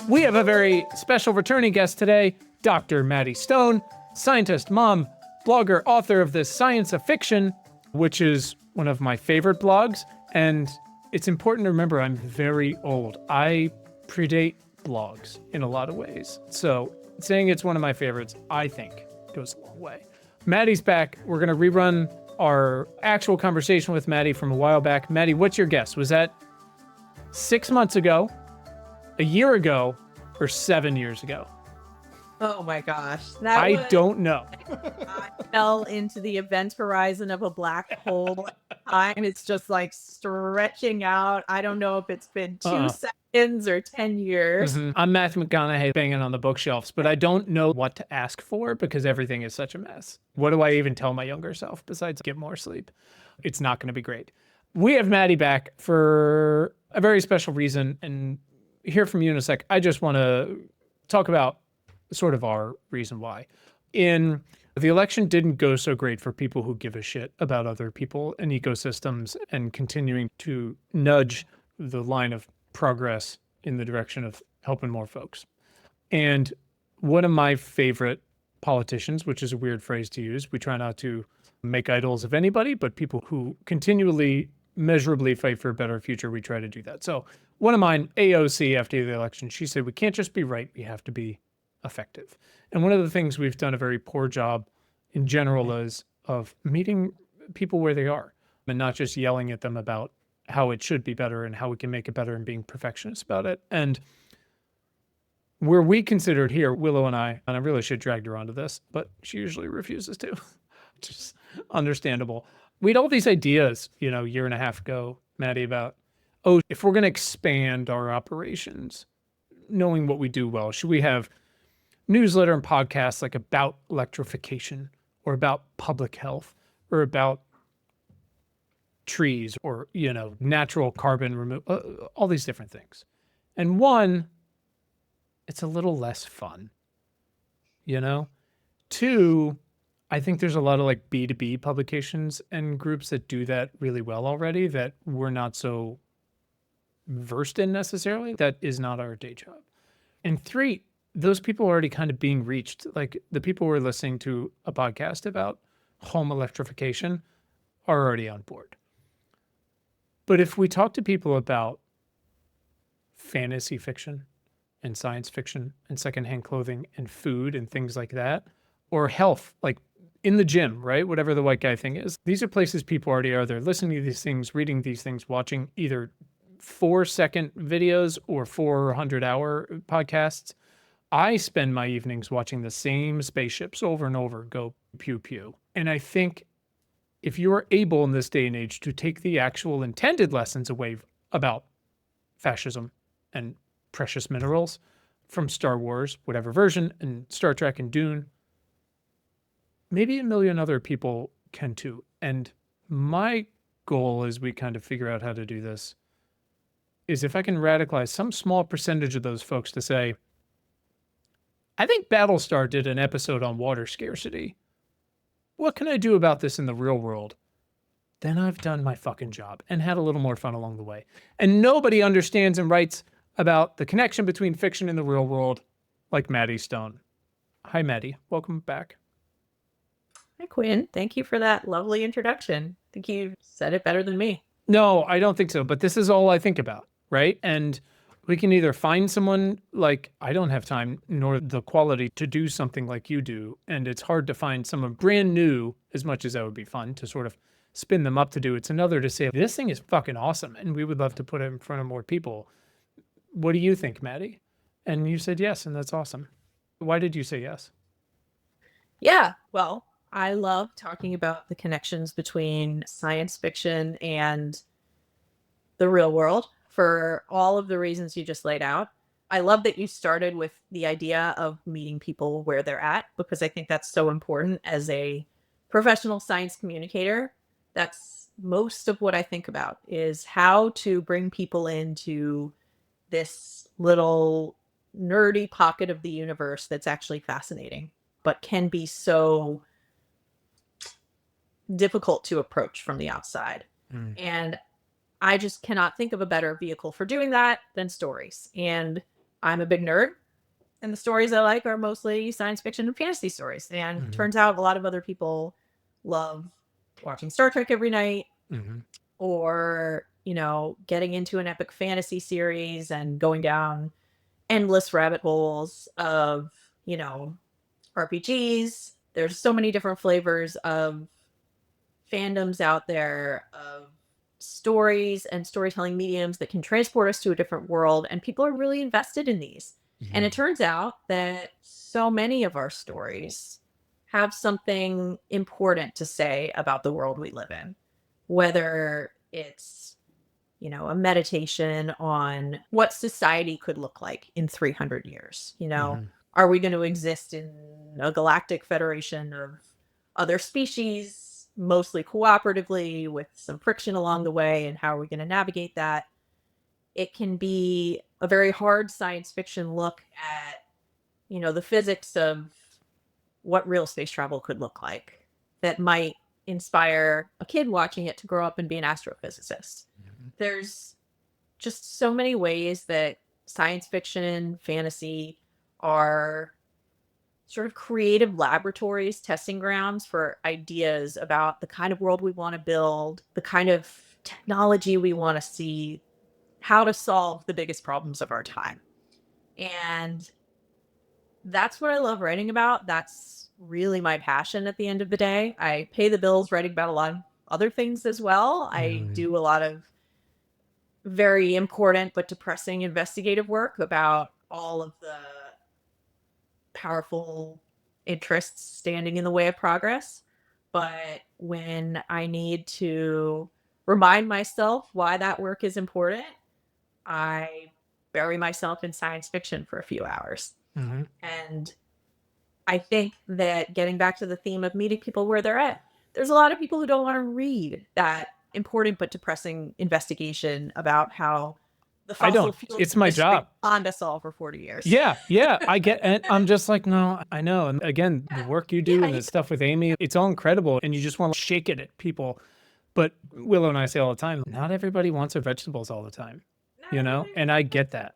We have a very special returning guest today, Dr. Maddie Stone, scientist, mom, blogger, author of The Science of Fiction, which is one of my favorite blogs. And it's important to remember I'm very old. I predate blogs in a lot of ways. So saying it's one of my favorites, I think, goes a long way. Maddie's back. We're going to rerun our actual conversation with Maddie from a while back. Maddie, what's your guess? Was that 6 months ago, a year ago, or 7 years ago? Oh my gosh. Don't know. I fell into the event horizon of a black hole. Time it's just like stretching out. I don't know if it's been 2 seconds or 10 years. I'm Matthew McConaughey banging on the bookshelves, but I don't know what to ask for because everything is such a mess. What do I even tell my younger self besides get more sleep? It's not going to be great. We have Maddie back for a very special reason, and hear from you in a sec. I just want to talk about sort of our reason why. The election didn't go so great for people who give a shit about other people and ecosystems and continuing to nudge the line of progress in the direction of helping more folks. And one of my favorite politicians, which is a weird phrase to use, we try not to make idols of anybody, but people who continually, measurably fight for a better future, we try to do that. So one of mine, AOC, after the election, she said, we can't just be right, we have to be effective. And one of the things we've done a very poor job in general is of meeting people where they are and not just yelling at them about how it should be better and how we can make it better and being perfectionists about it. And where we considered here, Willow and I really should drag her onto this, but she usually refuses to, which is understandable. We had all these ideas, a year and a half ago, Maddie, about, if we're going to expand our operations, knowing what we do well, should we have newsletter and podcasts like about electrification or about public health or about trees or, natural carbon removal, all these different things. And one, it's a little less fun, Two, I think there's a lot of like B2B publications and groups that do that really well already that we're not so versed in necessarily. That is not our day job. And three, those people are already kind of being reached. Like the people who are listening to a podcast about home electrification are already on board. But if we talk to people about fantasy fiction and science fiction and secondhand clothing and food and things like that, or health, like in the gym, right? Whatever the white guy thing is. These are places people already are. They're listening to these things, reading these things, watching either 4-second videos or 400-hour podcasts. I spend my evenings watching the same spaceships over and over go pew pew. And I think if you're able in this day and age to take the actual intended lessons away about fascism and precious minerals from Star Wars, whatever version, and Star Trek and Dune, maybe a million other people can too. And my goal as we kind of figure out how to do this is if I can radicalize some small percentage of those folks to say, I think Battlestar did an episode on water scarcity. What can I do about this in the real world? Then I've done my fucking job and had a little more fun along the way. And nobody understands and writes about the connection between fiction and the real world like Maddie Stone. Hi, Maddie. Welcome back. Hi, Quinn. Thank you for that lovely introduction. I think you said it better than me. No, I don't think so. But this is all I think about, right? And we can either find someone like, I don't have time nor the quality to do something like you do. And it's hard to find someone brand new, as much as that would be fun to sort of spin them up to do. It's another to say, this thing is fucking awesome. And we would love to put it in front of more people. What do you think, Maddie? And you said yes, and that's awesome. Why did you say yes? Yeah, well, I love talking about the connections between science fiction and the real world for all of the reasons you just laid out. I love that you started with the idea of meeting people where they're at, because I think that's so important as a professional science communicator. That's most of what I think about, is how to bring people into this little nerdy pocket of the universe that's actually fascinating, but can be so difficult to approach from the outside. And I just cannot think of a better vehicle for doing that than stories. And I'm a big nerd, and the stories I like are mostly science fiction and fantasy stories. And turns out a lot of other people love watching Star Trek every night, or, getting into an epic fantasy series and going down endless rabbit holes of, RPGs. There's so many different flavors of fandoms out there, of stories and storytelling mediums that can transport us to a different world, and people are really invested in these. And it turns out that so many of our stories have something important to say about the world we live in, whether it's, a meditation on what society could look like in 300 years. Are we going to exist in a galactic federation of other species, mostly cooperatively, with some friction along the way? And how are we going to navigate that? It can be a very hard science fiction look at, the physics of what real space travel could look like that might inspire a kid watching it to grow up and be an astrophysicist. There's just so many ways that science fiction, fantasy are sort of creative laboratories, testing grounds for ideas about the kind of world we want to build, the kind of technology we want to see, how to solve the biggest problems of our time. And that's what I love writing about. That's really my passion at the end of the day. I pay the bills writing about a lot of other things as well. I do a lot of very important but depressing investigative work about all of the powerful interests standing in the way of progress. But when I need to remind myself why that work is important, I bury myself in science fiction for a few hours. And I think that, getting back to the theme of meeting people where they're at, there's a lot of people who don't want to read that important but depressing investigation about how the I fossil don't. fuel It's my industry job. on us all for 40 years. Yeah, I get, and I'm just like, no, I know. And again, the work you do and the stuff with Amy, it's all incredible. And you just want to shake it at people. But Willow and I say all the time, not everybody wants their vegetables all the time, and I get that.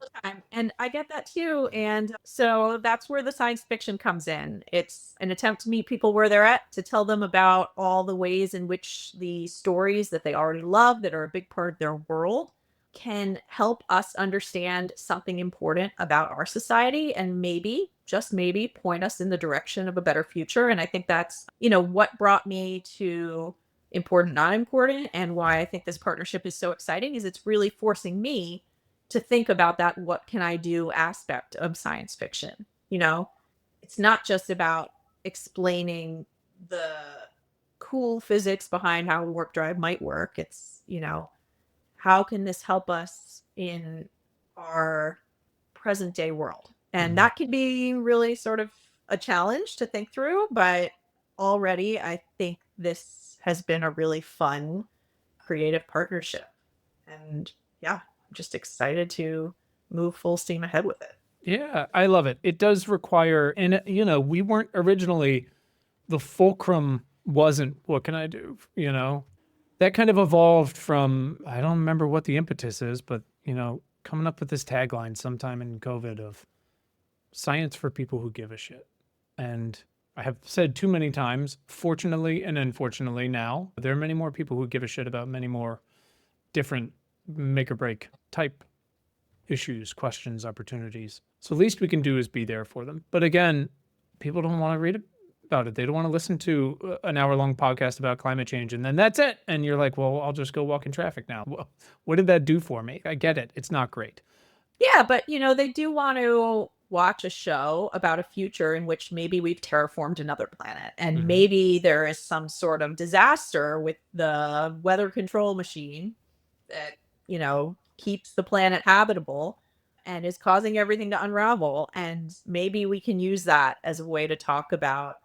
And I get that too. And so that's where the science fiction comes in. It's an attempt to meet people where they're at, to tell them about all the ways in which the stories that they already love, that are a big part of their world, can help us understand something important about our society, and maybe, just maybe, point us in the direction of a better future. And I think that's, what brought me to Important Not Important, and why I think this partnership is so exciting, is it's really forcing me to think about that what can I do aspect of science fiction. It's not just about explaining the cool physics behind how a warp drive might work. It's, how can this help us in our present day world? And that can be really sort of a challenge to think through, but already I think this has been a really fun creative partnership. And yeah, I'm just excited to move full steam ahead with it. Yeah, I love it. It does require, and we weren't originally, the fulcrum wasn't, what can I do? That kind of evolved from, I don't remember what the impetus is, but, coming up with this tagline sometime in COVID of science for people who give a shit. And I have said too many times, fortunately and unfortunately now, there are many more people who give a shit about many more different make or break type issues, questions, opportunities. So the least we can do is be there for them. But again, people don't want to read about it. They don't want to listen to an hour-long podcast about climate change, and then that's it. And you're like, well, I'll just go walk in traffic now. Well, what did that do for me? I get it. It's not great. Yeah, but they do want to watch a show about a future in which maybe we've terraformed another planet, and maybe there is some sort of disaster with the weather control machine that, keeps the planet habitable and is causing everything to unravel. And maybe we can use that as a way to talk about,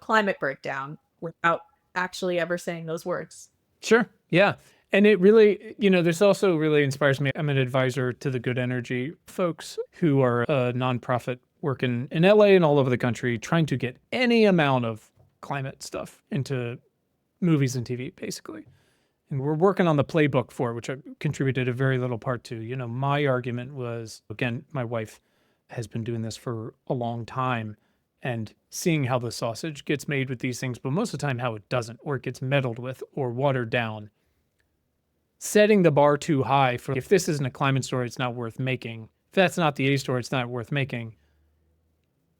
climate breakdown without actually ever saying those words. Sure. Yeah. And it really, this also really inspires me. I'm an advisor to the Good Energy folks, who are a nonprofit working in LA and all over the country, trying to get any amount of climate stuff into movies and TV, basically. And we're working on the playbook for it, which I contributed a very little part to. You know, my argument was, again, my wife has been doing this for a long time and seeing how the sausage gets made with these things, but most of the time how it doesn't, or it gets meddled with or watered down. Setting the bar too high for, if this isn't a climate story, it's not worth making. If that's not the A story, it's not worth making.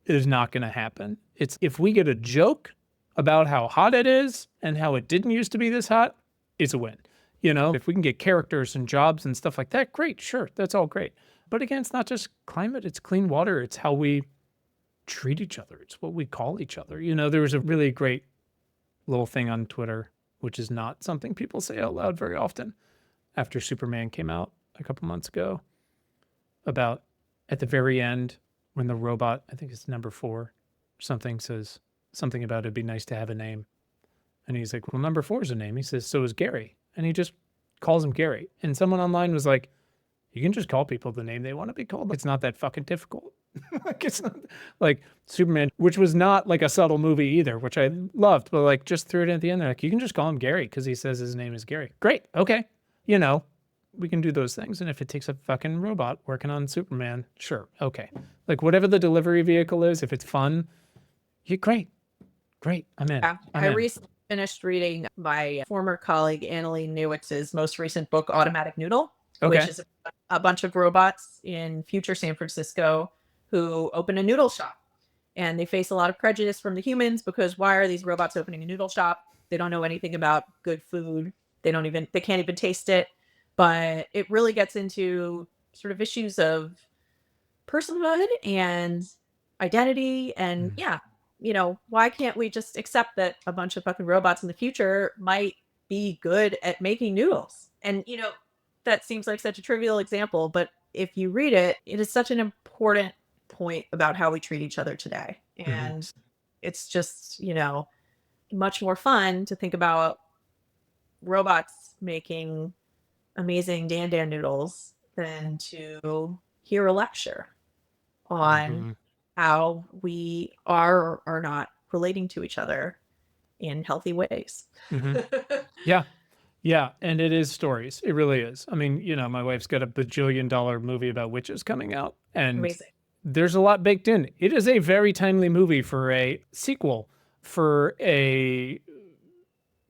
It is not going to happen. It's if we get a joke about how hot it is and how it didn't used to be this hot, it's a win. You know, if we can get characters and jobs and stuff like that, great, sure, that's all great. But again, it's not just climate, it's clean water. It's how we treat each other. It's what we call each other. You know, there was a really great little thing on Twitter, which is not something people say out loud very often, after Superman came out a couple months ago, about at the very end when the robot, I think it's number 4, something says something about it'd be nice to have a name. And he's like, well, number 4 is a name. He says, so is Gary. And he just calls him Gary. And someone online was like, you can just call people the name they want to be called. It's not that fucking difficult. Like, it's not like Superman, which was not like a subtle movie either, which I loved, but like just threw it at the end. They're like, you can just call him Gary because he says his name is Gary. Great. Okay. You know, we can do those things. And if it takes a fucking robot working on Superman, sure. Okay. Like whatever the delivery vehicle is, if it's fun, you're great. Great. I'm in. Yeah. I'm I in. recently finished reading my former colleague Annalee Newitz's most recent book, Automatic Noodle, Okay. which is a bunch of robots in future San Francisco who open a noodle shop. And they face a lot of prejudice from the humans because why are these robots opening a noodle shop? They don't know anything about good food. They can't even taste it. But it really gets into sort of issues of personhood and identity. And yeah, you know, why can't we just accept that a bunch of fucking robots in the future might be good at making noodles? And, you know, that seems like such a trivial example, but if you read it, it is such an important point about how we treat each other today. And it's just, you know, much more fun to think about robots making amazing Dan Dan noodles than to hear a lecture on how we are or are not relating to each other in healthy ways. Yeah. Yeah. And it is stories. It really is. I mean, you know, my wife's got a bajillion-dollar movie about witches coming out, and Amazing. there's a lot baked in. It is a very timely movie for a sequel for a,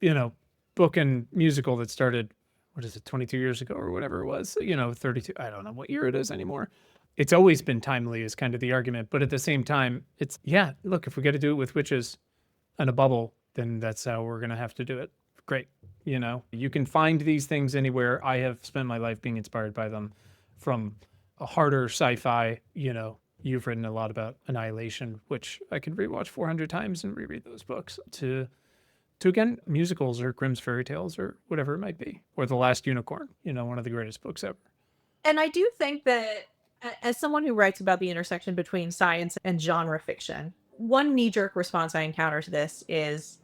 you know, book and musical that started, what is it, 22 years ago or whatever it was, you know, 32. I don't know what year it is anymore. It's always been timely is kind of the argument. But at the same time, it's, yeah, look, if we got to do it with witches and a bubble, then that's how we're going to have to do it. Great. You know, you can find these things anywhere. I have spent my life being inspired by them, from a harder sci-fi. You know, you've written a lot about Annihilation, which I could rewatch 400 times and reread those books, to again, musicals or Grimm's fairy tales or whatever it might be, or The Last Unicorn, you know, one of the greatest books ever. And I do think that as someone who writes about the intersection between science and genre fiction, one knee-jerk response I encounter to this is,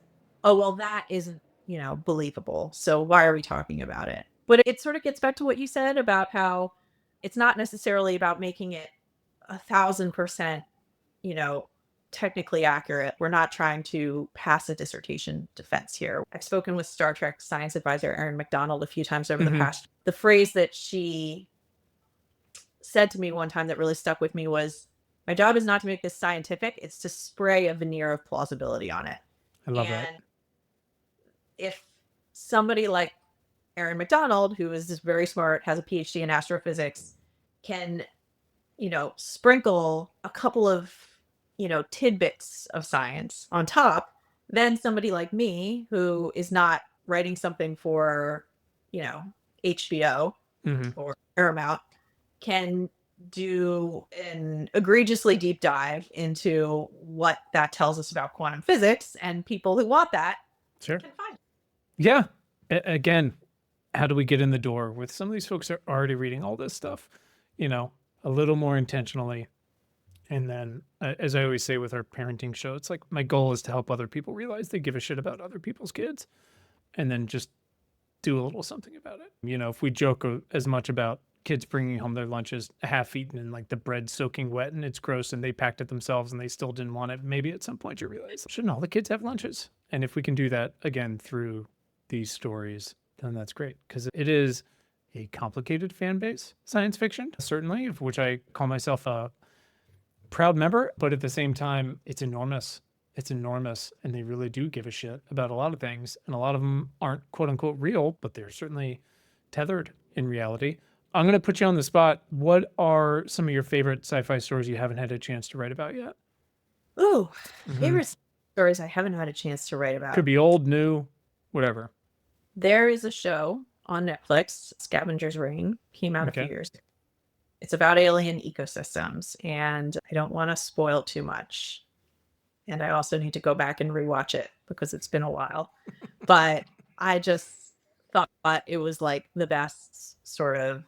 oh, well, that isn't, you know, believable. So why are we talking about it? But it sort of gets back to what you said about how it's not necessarily about making it 1,000%, you know, technically accurate. We're not trying to pass a dissertation defense here. I've spoken with Star Trek science advisor Erin McDonald a few times over the past. The phrase that she said to me one time that really stuck with me was, my job is not to make this scientific, it's to spray a veneer of plausibility on it. I love that. If somebody like Erin McDonald, who is just very smart, has a PhD in astrophysics, can, you know, sprinkle a couple of, you know, tidbits of science on top, then somebody like me, who is not writing something for, you know, HBO or Paramount, can do an egregiously deep dive into what that tells us about quantum physics, and people who want that can find it. Yeah. Again, how do we get in the door with some of these folks that are already reading all this stuff, you know, a little more intentionally? And then, as I always say with our parenting show, it's like my goal is to help other people realize they give a shit about other people's kids, and then just do a little something about it. You know, if we joke as much about kids bringing home their lunches half eaten and like the bread soaking wet and it's gross and they packed it themselves and they still didn't want it, maybe at some point you realize, shouldn't all the kids have lunches? And if we can do that again through these stories, then that's great, because it is a complicated fan base, science fiction, certainly, of which I call myself a proud member, but at the same time, it's enormous. It's enormous, and they really do give a shit about a lot of things, and a lot of them aren't quote unquote real, but they're certainly tethered in reality. I'm going to put you on the spot. What are some of your favorite sci-fi stories you haven't had a chance to write about yet? Ooh, Mhm. favorite stories I haven't had a chance to write about. Could be old, new, whatever. There is a show on Netflix, Scavenger's Ring, came out a few Okay. years ago. It's about alien ecosystems, and I don't want to spoil too much. And I also need to go back and rewatch it because it's been a while. But I just thought it was like the best sort of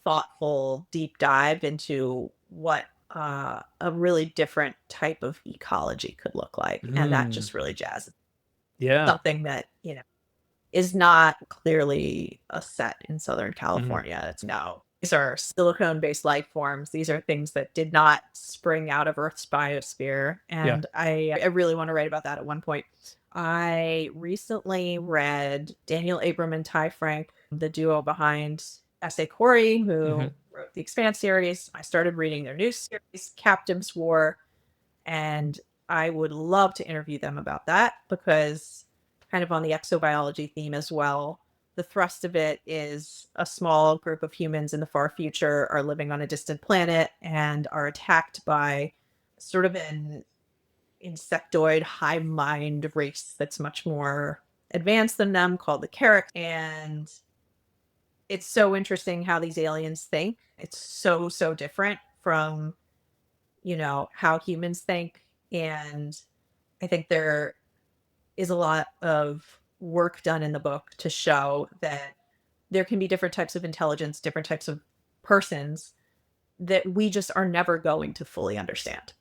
thoughtful deep dive into what a really different type of ecology could look like. And that just really jazzed. Yeah. Something that, is not clearly a set in Southern California. It's no. These are silicone-based life forms. These are things that did not spring out of Earth's biosphere. Yeah. And I really want to write about that at one point. I recently read Daniel Abram and Ty Frank, the duo behind S.A. Corey, who wrote the Expanse series. I started reading their new series, Captain's War, and I would love to interview them about that because kind of on the exobiology theme as well. The thrust of it is a small group of humans in the far future are living on a distant planet and are attacked by sort of an insectoid hive mind race that's much more advanced than them called the Carrick. And it's so interesting how these aliens think. It's so, so different from, how humans think. And I think there is a lot of work done in the book to show that there can be different types of intelligence, different types of persons that we just are never going to fully understand.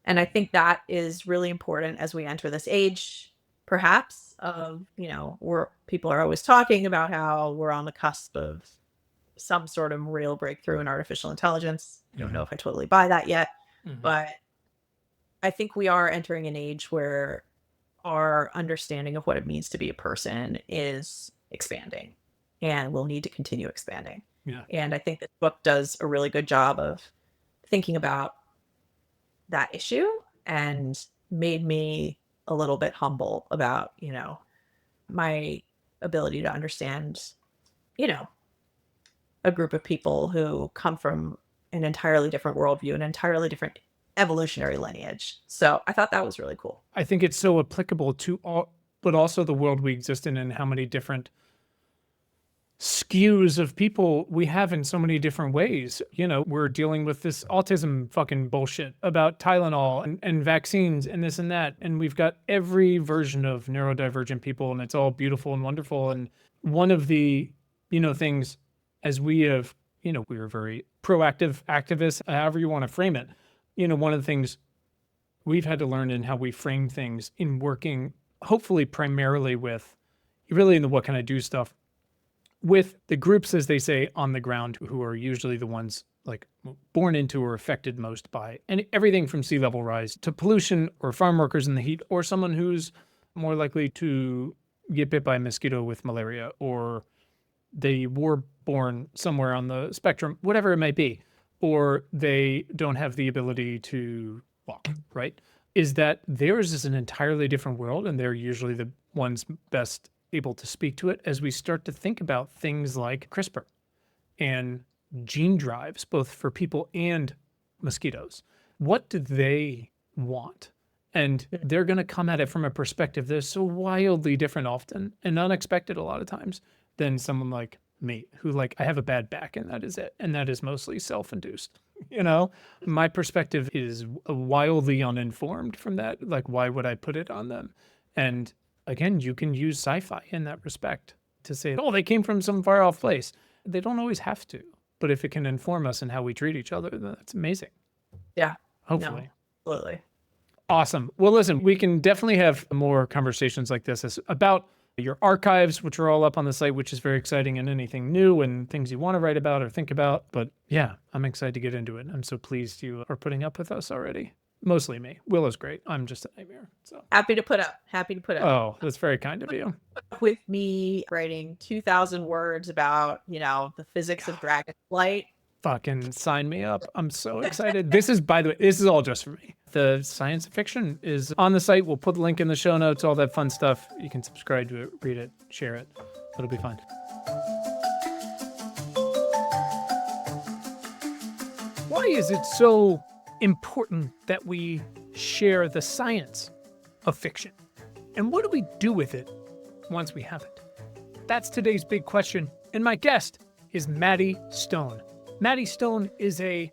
And I think that is really important as we enter this age, perhaps, of, where people are always talking about how we're on the cusp of some sort of real breakthrough in artificial intelligence. I don't know if I totally buy that yet, but I think we are entering an age where our understanding of what it means to be a person is expanding and will need to continue expanding. Yeah. And I think this book does a really good job of thinking about that issue and made me a little bit humble about, my ability to understand, a group of people who come from an entirely different worldview, an entirely different evolutionary lineage. So I thought that was really cool. I think it's so applicable to all, but also the world we exist in and how many different skews of people we have in so many different ways. We're dealing with this autism fucking bullshit about Tylenol and vaccines and this and that. And we've got every version of neurodivergent people, and it's all beautiful and wonderful. And one of the, things as we have, we are very proactive activists, however you want to frame it. One of the things we've had to learn in how we frame things in working, hopefully primarily with, really in the what can I do stuff, with the groups, as they say, on the ground, who are usually the ones like born into or affected most by and everything from sea level rise to pollution or farm workers in the heat or someone who's more likely to get bit by a mosquito with malaria or they were born somewhere on the spectrum, whatever it might be, or they don't have the ability to walk, right? Is that theirs is an entirely different world, and they're usually the ones best able to speak to it as we start to think about things like CRISPR and gene drives, both for people and mosquitoes. What do they want? And they're going to come at it from a perspective that's so wildly different often and unexpected a lot of times than someone like me, who I have a bad back and that is it. And that is mostly self-induced. My perspective is wildly uninformed from that. Why would I put it on them? And again, you can use sci-fi in that respect to say, oh, they came from some far off place. They don't always have to, but if it can inform us in how we treat each other, then that's amazing. Yeah. Hopefully. No, absolutely. Awesome. Well, listen, we can definitely have more conversations like this about your archives, which are all up on the site, which is very exciting, and anything new and things you want to write about or think about. But yeah, I'm excited to get into it. I'm so pleased you are putting up with us already. Mostly me. Willow's great. I'm just a nightmare. So Happy to put up. Happy to put up. oh, that's very kind of you. With me writing 2,000 words about, the physics of dragonflight. Fucking sign me up. I'm so excited. This is, by the way, this is all just for me. The science fiction is on the site. We'll put the link in the show notes, all that fun stuff. You can subscribe to it, read it, share it. It'll be fun. Why is it so important that we share the science of fiction? And what do we do with it once we have it? That's today's big question. And my guest is Maddie Stone. Maddie Stone is a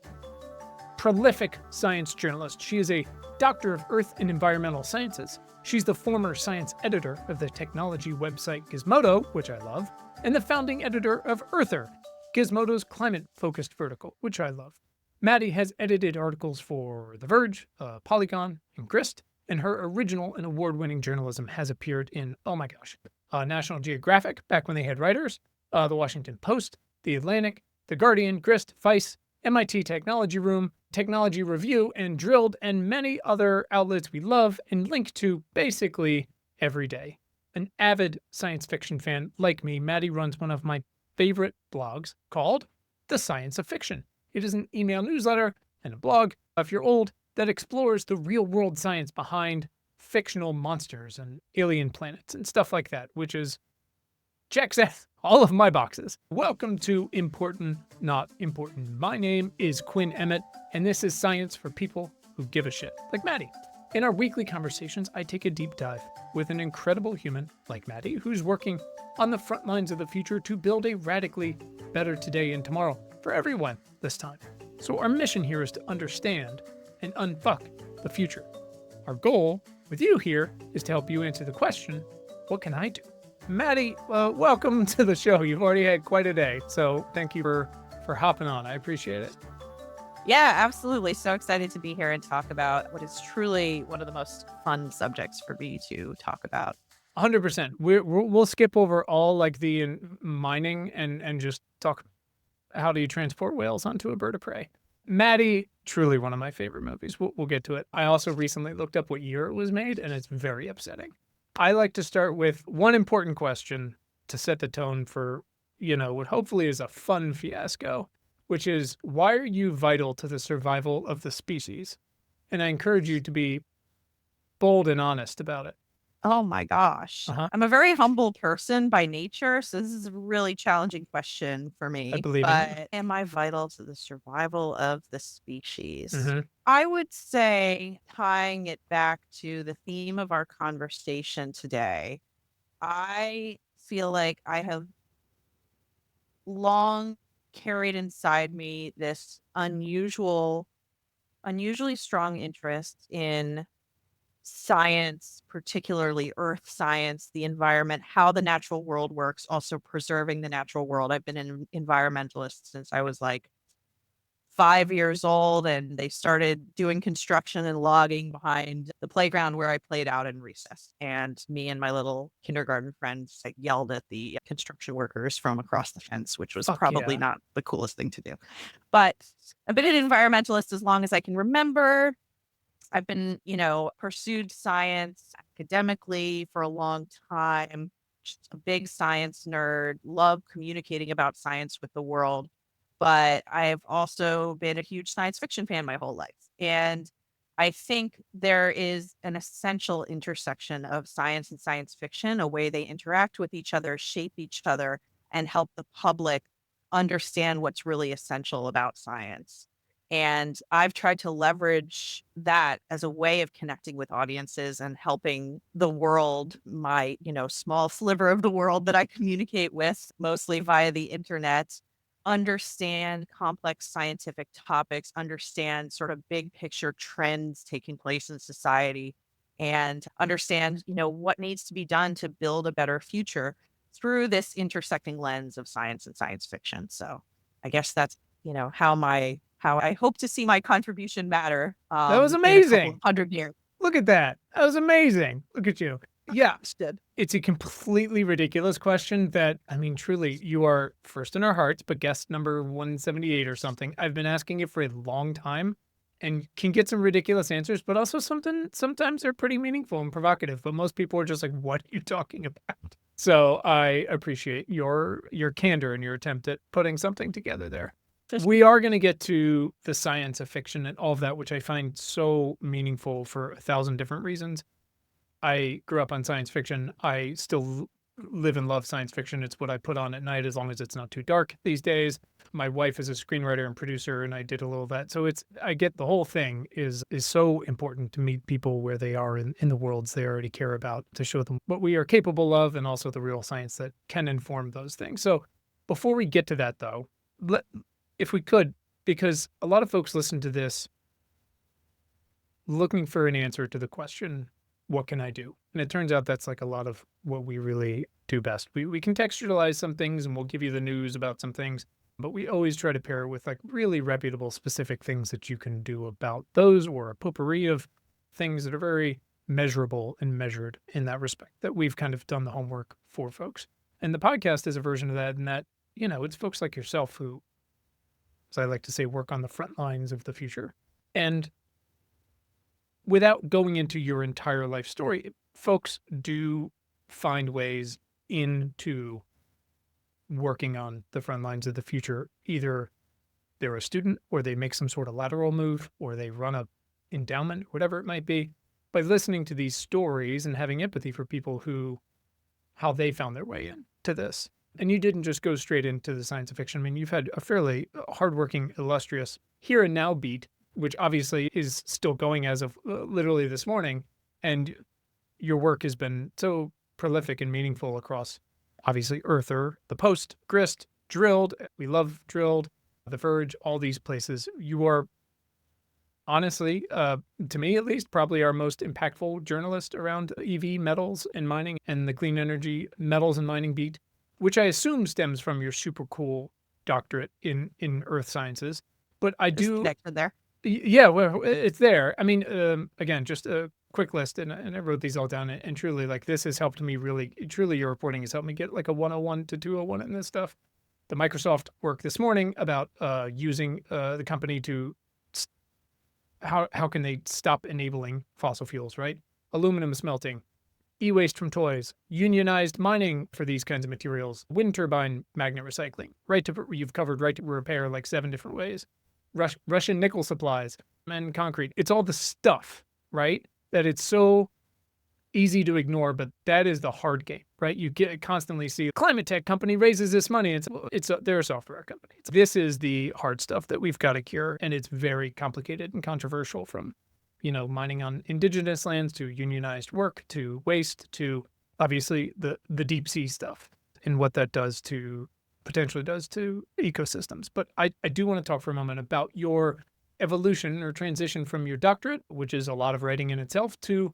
prolific science journalist. She is a doctor of earth and environmental sciences. She's the former science editor of the technology website Gizmodo, which I love, and the founding editor of Earther, Gizmodo's climate-focused vertical, which I love. Maddie has edited articles for The Verge, Polygon, and Grist, and her original and award-winning journalism has appeared in, National Geographic, back when they had writers, The Washington Post, The Atlantic, The Guardian, Grist, Vice, MIT Technology Room, Technology Review, and Drilled, and many other outlets we love and link to basically every day. An avid science fiction fan like me, Maddie runs one of my favorite blogs called The Science of Fiction. It is an email newsletter and a blog, if you're old, that explores the real-world science behind fictional monsters and alien planets and stuff like that, which is checks all of my boxes. Welcome to Important Not Important. My name is Quinn Emmett, and this is science for people who give a shit, like Maddie. In our weekly conversations, I take a deep dive with an incredible human like Maddie, who's working on the front lines of the future to build a radically better today and tomorrow for everyone this time. So our mission here is to understand and unfuck the future. Our goal with you here is to help you answer the question, what can I do? Maddie, welcome to the show. You've already had quite a day, so thank you for hopping on. I appreciate it. Yeah, absolutely. So excited to be here and talk about what is truly one of the most fun subjects for me to talk about. 100%. We'll skip over all like the mining and just talk how do you transport whales onto a bird of prey. Maddie, truly one of my favorite movies. We'll get to it. I also recently looked up what year it was made, and it's very upsetting. I like to start with one important question to set the tone for, what hopefully is a fun fiasco, which is, why are you vital to the survival of the species? And I encourage you to be bold and honest about it. Oh my gosh. I'm a very humble person by nature, so this is a really challenging question for me. I believe in But am I vital to the survival of the species? Mm-hmm. I would say, tying it back to the theme of our conversation today, I feel like I have long carried inside me this unusually strong interest in science, particularly earth science, the environment, how the natural world works, also preserving the natural world. I've been an environmentalist since I was like 5 years old, and they started doing construction and logging behind the playground where I played out in recess. And me and my little kindergarten friends yelled at the construction workers from across the fence, which was probably not the coolest thing to do. But I've been an environmentalist as long as I can remember. I've been, pursued science academically for a long time. Just a big science nerd, love communicating about science with the world. But I've also been a huge science fiction fan my whole life. And I think there is an essential intersection of science and science fiction, a way they interact with each other, shape each other, and help the public understand what's really essential about science. And I've tried to leverage that as a way of connecting with audiences and helping the world, my, small sliver of the world that I communicate with, mostly via the internet, understand complex scientific topics, understand sort of big picture trends taking place in society, and understand, what needs to be done to build a better future through this intersecting lens of science and science fiction. So I guess that's, how I hope to see my contribution matter. That was amazing. 100 years. Look at that. That was amazing. Look at you. Yeah. It's a completely ridiculous question that, truly, you are first in our hearts, but guest number 178 or something. I've been asking it for a long time, and can get some ridiculous answers, but also sometimes they're pretty meaningful and provocative. But most people are just like, "What are you talking about?" So I appreciate your candor and your attempt at putting something together there. We are going to get to the science of fiction and all of that, which I find so meaningful for 1,000 different reasons. I grew up on science fiction. I still live and love science fiction. It's what I put on at night as long as it's not too dark these days. My wife is a screenwriter and producer, and I did a little of that. So I get the whole thing is so important to meet people where they are in the worlds they already care about, to show them what we are capable of and also the real science that can inform those things. So before we get to that, though, if we could, because a lot of folks listen to this looking for an answer to the question, what can I do? And it turns out that's like a lot of what we really do best. We contextualize some things and we'll give you the news about some things, but we always try to pair it with like really reputable, specific things that you can do about those, or a potpourri of things that are very measurable and measured in that respect, that we've kind of done the homework for folks. And the podcast is a version of that, and that, it's folks like yourself who, as I like to say, work on the front lines of the future. And without going into your entire life story, folks do find ways into working on the front lines of the future. Either they're a student, or they make some sort of lateral move, or they run a endowment, whatever it might be, by listening to these stories and having empathy for people how they found their way into this. And you didn't just go straight into the science fiction. I mean, you've had a fairly hardworking, illustrious here and now beat, which obviously is still going as of literally this morning. And your work has been so prolific and meaningful across, obviously, Earther, The Post, Grist, Drilled. We love Drilled, The Verge, all these places. You are honestly, to me at least, probably our most impactful journalist around EV metals and mining and the clean energy metals and mining beat, which I assume stems from your super cool doctorate in earth sciences. But I Just do, connected there. yeah, well, it's there. I mean, again, just a quick list, and I wrote these all down, and truly, like, this has helped me really, truly, your reporting has helped me get like a 101 to 201 in this stuff. The Microsoft work this morning about using the company to how can they stop enabling fossil fuels, right? Aluminum smelting, e-waste from toys, unionized mining for these kinds of materials, wind turbine magnet recycling, you've covered right to repair like 7 different ways, Russian nickel supplies, and concrete. It's all the stuff, right? That it's so easy to ignore, but that is the hard game, right? You constantly see climate tech company raises this money. They're a software company. This is the hard stuff that we've got to cure, and it's very complicated and controversial, from mining on indigenous lands to unionized work to waste to obviously the deep sea stuff and what that potentially does to ecosystems. But I do want to talk for a moment about your evolution or transition from your doctorate, which is a lot of writing in itself, to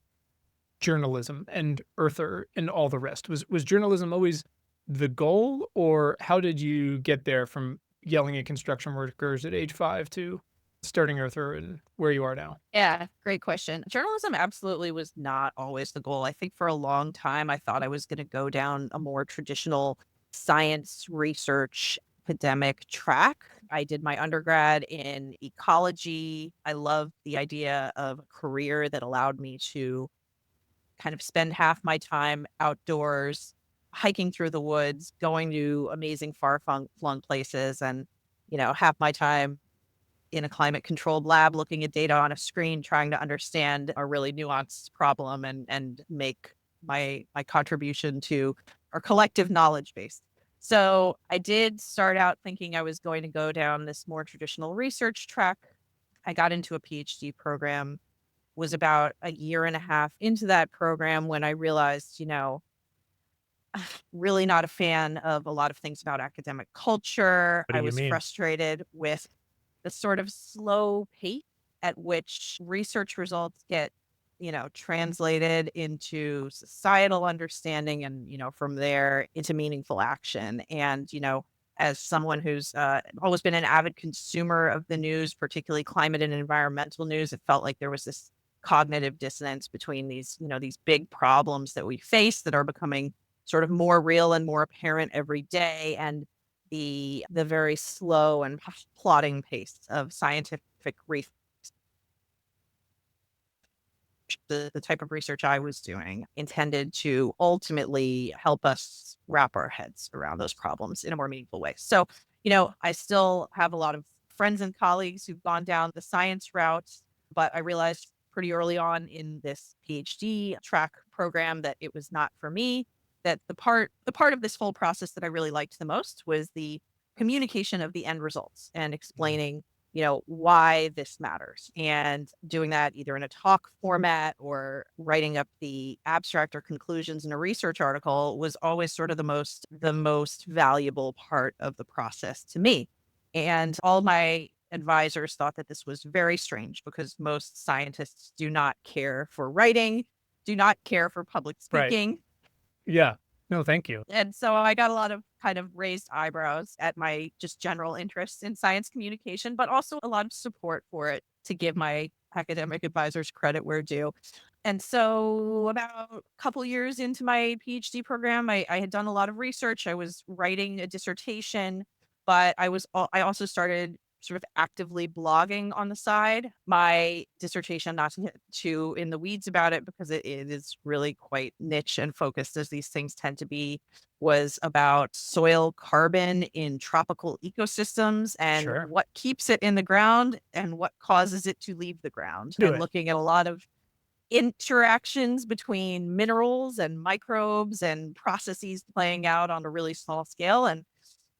journalism and Earther and all the rest. Was journalism always the goal, or how did you get there from yelling at construction workers at age 5 to starting Earther and where you are now? Yeah, great question. Journalism absolutely was not always the goal. I think for a long time, I thought I was going to go down a more traditional science research academic track. I did my undergrad in ecology. I loved the idea of a career that allowed me to kind of spend half my time outdoors, hiking through the woods, going to amazing far-flung places, and, half my time in a climate controlled lab looking at data on a screen, trying to understand a really nuanced problem and make my contribution to our collective knowledge base. So I did start out thinking I was going to go down this more traditional research track. I got into a PhD program, was about a year and a half into that program when I realized, really not a fan of a lot of things about academic culture. What do I you was mean? frustrated with the sort of slow pace at which research results get, translated into societal understanding and, from there into meaningful action. And, as someone who's always been an avid consumer of the news, particularly climate and environmental news, it felt like there was this cognitive dissonance between these big problems that we face that are becoming sort of more real and more apparent every day, and the very slow and plodding pace of scientific research. the type of research I was doing intended to ultimately help us wrap our heads around those problems in a more meaningful way. So, I still have a lot of friends and colleagues who've gone down the science route, but I realized pretty early on in this PhD track program that it was not for me. That the part of this whole process that I really liked the most was the communication of the end results and explaining why this matters, and doing that either in a talk format or writing up the abstract or conclusions in a research article was always sort of the most valuable part of the process to me. And all my advisors thought that this was very strange because most scientists do not care for writing, do not care for public Right. speaking. Yeah. No, thank you. And so I got a lot of kind of raised eyebrows at my just general interest in science communication, but also a lot of support for it, to give my academic advisors credit where due. And so about a couple years into my PhD program, I had done a lot of research. I was writing a dissertation, but I also started sort of actively blogging on the side. My dissertation, not to get too in the weeds about it because it is really quite niche and focused as these things tend to be, was about soil carbon in tropical ecosystems and Sure. what keeps it in the ground and what causes it to leave the ground, Do and it. looking at a lot of interactions between minerals and microbes and processes playing out on a really small scale, and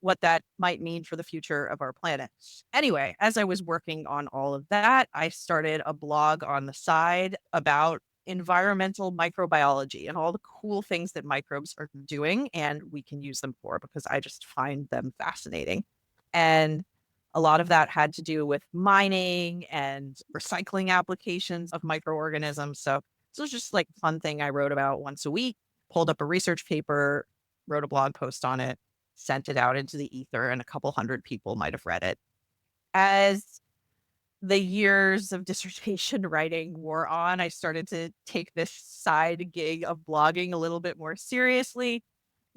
what that might mean for the future of our planet. Anyway, as I was working on all of that, I started a blog on the side about environmental microbiology and all the cool things that microbes are doing and we can use them for, because I just find them fascinating. And a lot of that had to do with mining and recycling applications of microorganisms. So this was just like a fun thing I wrote about once a week, pulled up a research paper, wrote a blog post on it, sent it out into the ether, and a couple hundred people might have read it. As the years of dissertation writing wore on, I started to take this side gig of blogging a little bit more seriously.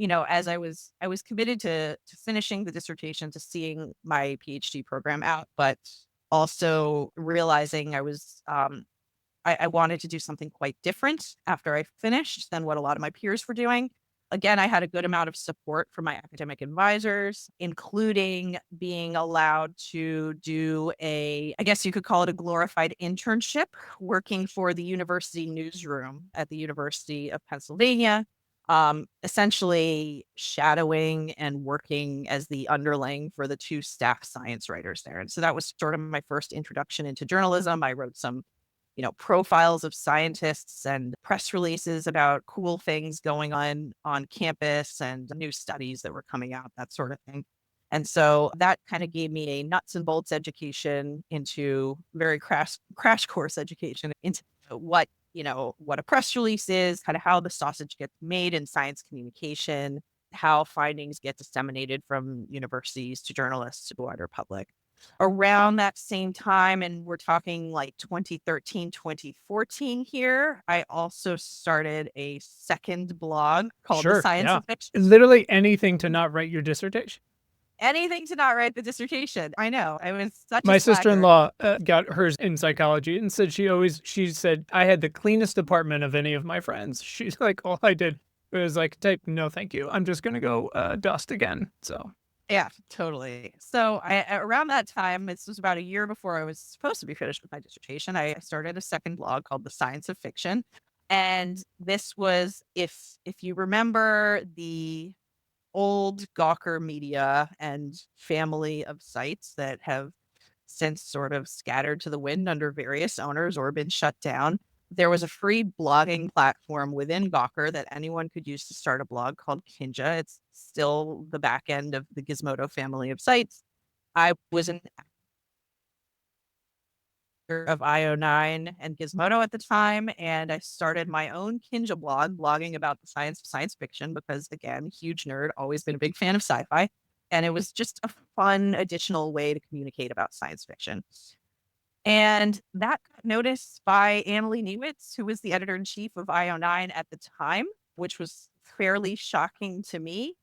As I was committed to finishing the dissertation, to seeing my PhD program out, but also realizing I wanted to do something quite different after I finished than what a lot of my peers were doing. Again, I had a good amount of support from my academic advisors, including being allowed to do I guess you could call it a glorified internship, working for the university newsroom at the University of Pennsylvania, essentially shadowing and working as the underling for the two staff science writers there. And so that was sort of my first introduction into journalism. I wrote some profiles of scientists and press releases about cool things going on campus and new studies that were coming out, that sort of thing. And so that kind of gave me a nuts and bolts education into very crash course education into what a press release is, kind of how the sausage gets made in science communication, how findings get disseminated from universities to journalists to the wider public. Around that same time, and we're talking like 2013, 2014 here, I also started a second blog called The Sure. Science Yeah. of Fiction. Literally anything to not write your dissertation. Anything to not write the dissertation. I know. I was such a My slacker. sister-in-law got hers in psychology and said she said I had the cleanest department of any of my friends. She's like, all I did was like type, no, thank you. I'm just gonna go dust again. So Yeah, totally. So around that time, this was about a year before I was supposed to be finished with my dissertation, I started a second blog called The Science of Fiction. And this was, if you remember the old Gawker Media and family of sites that have since sort of scattered to the wind under various owners or been shut down. There was a free blogging platform within Gawker that anyone could use to start a blog called Kinja. It's still the back end of the Gizmodo family of sites. I was an editor of IO9 and Gizmodo at the time, and I started my own Kinja blog, blogging about the science of science fiction because, again, huge nerd, always been a big fan of sci-fi. And it was just a fun additional way to communicate about science fiction. And that got noticed by Annalee Newitz, who was the editor in chief of IO9 at the time, which was fairly shocking to me.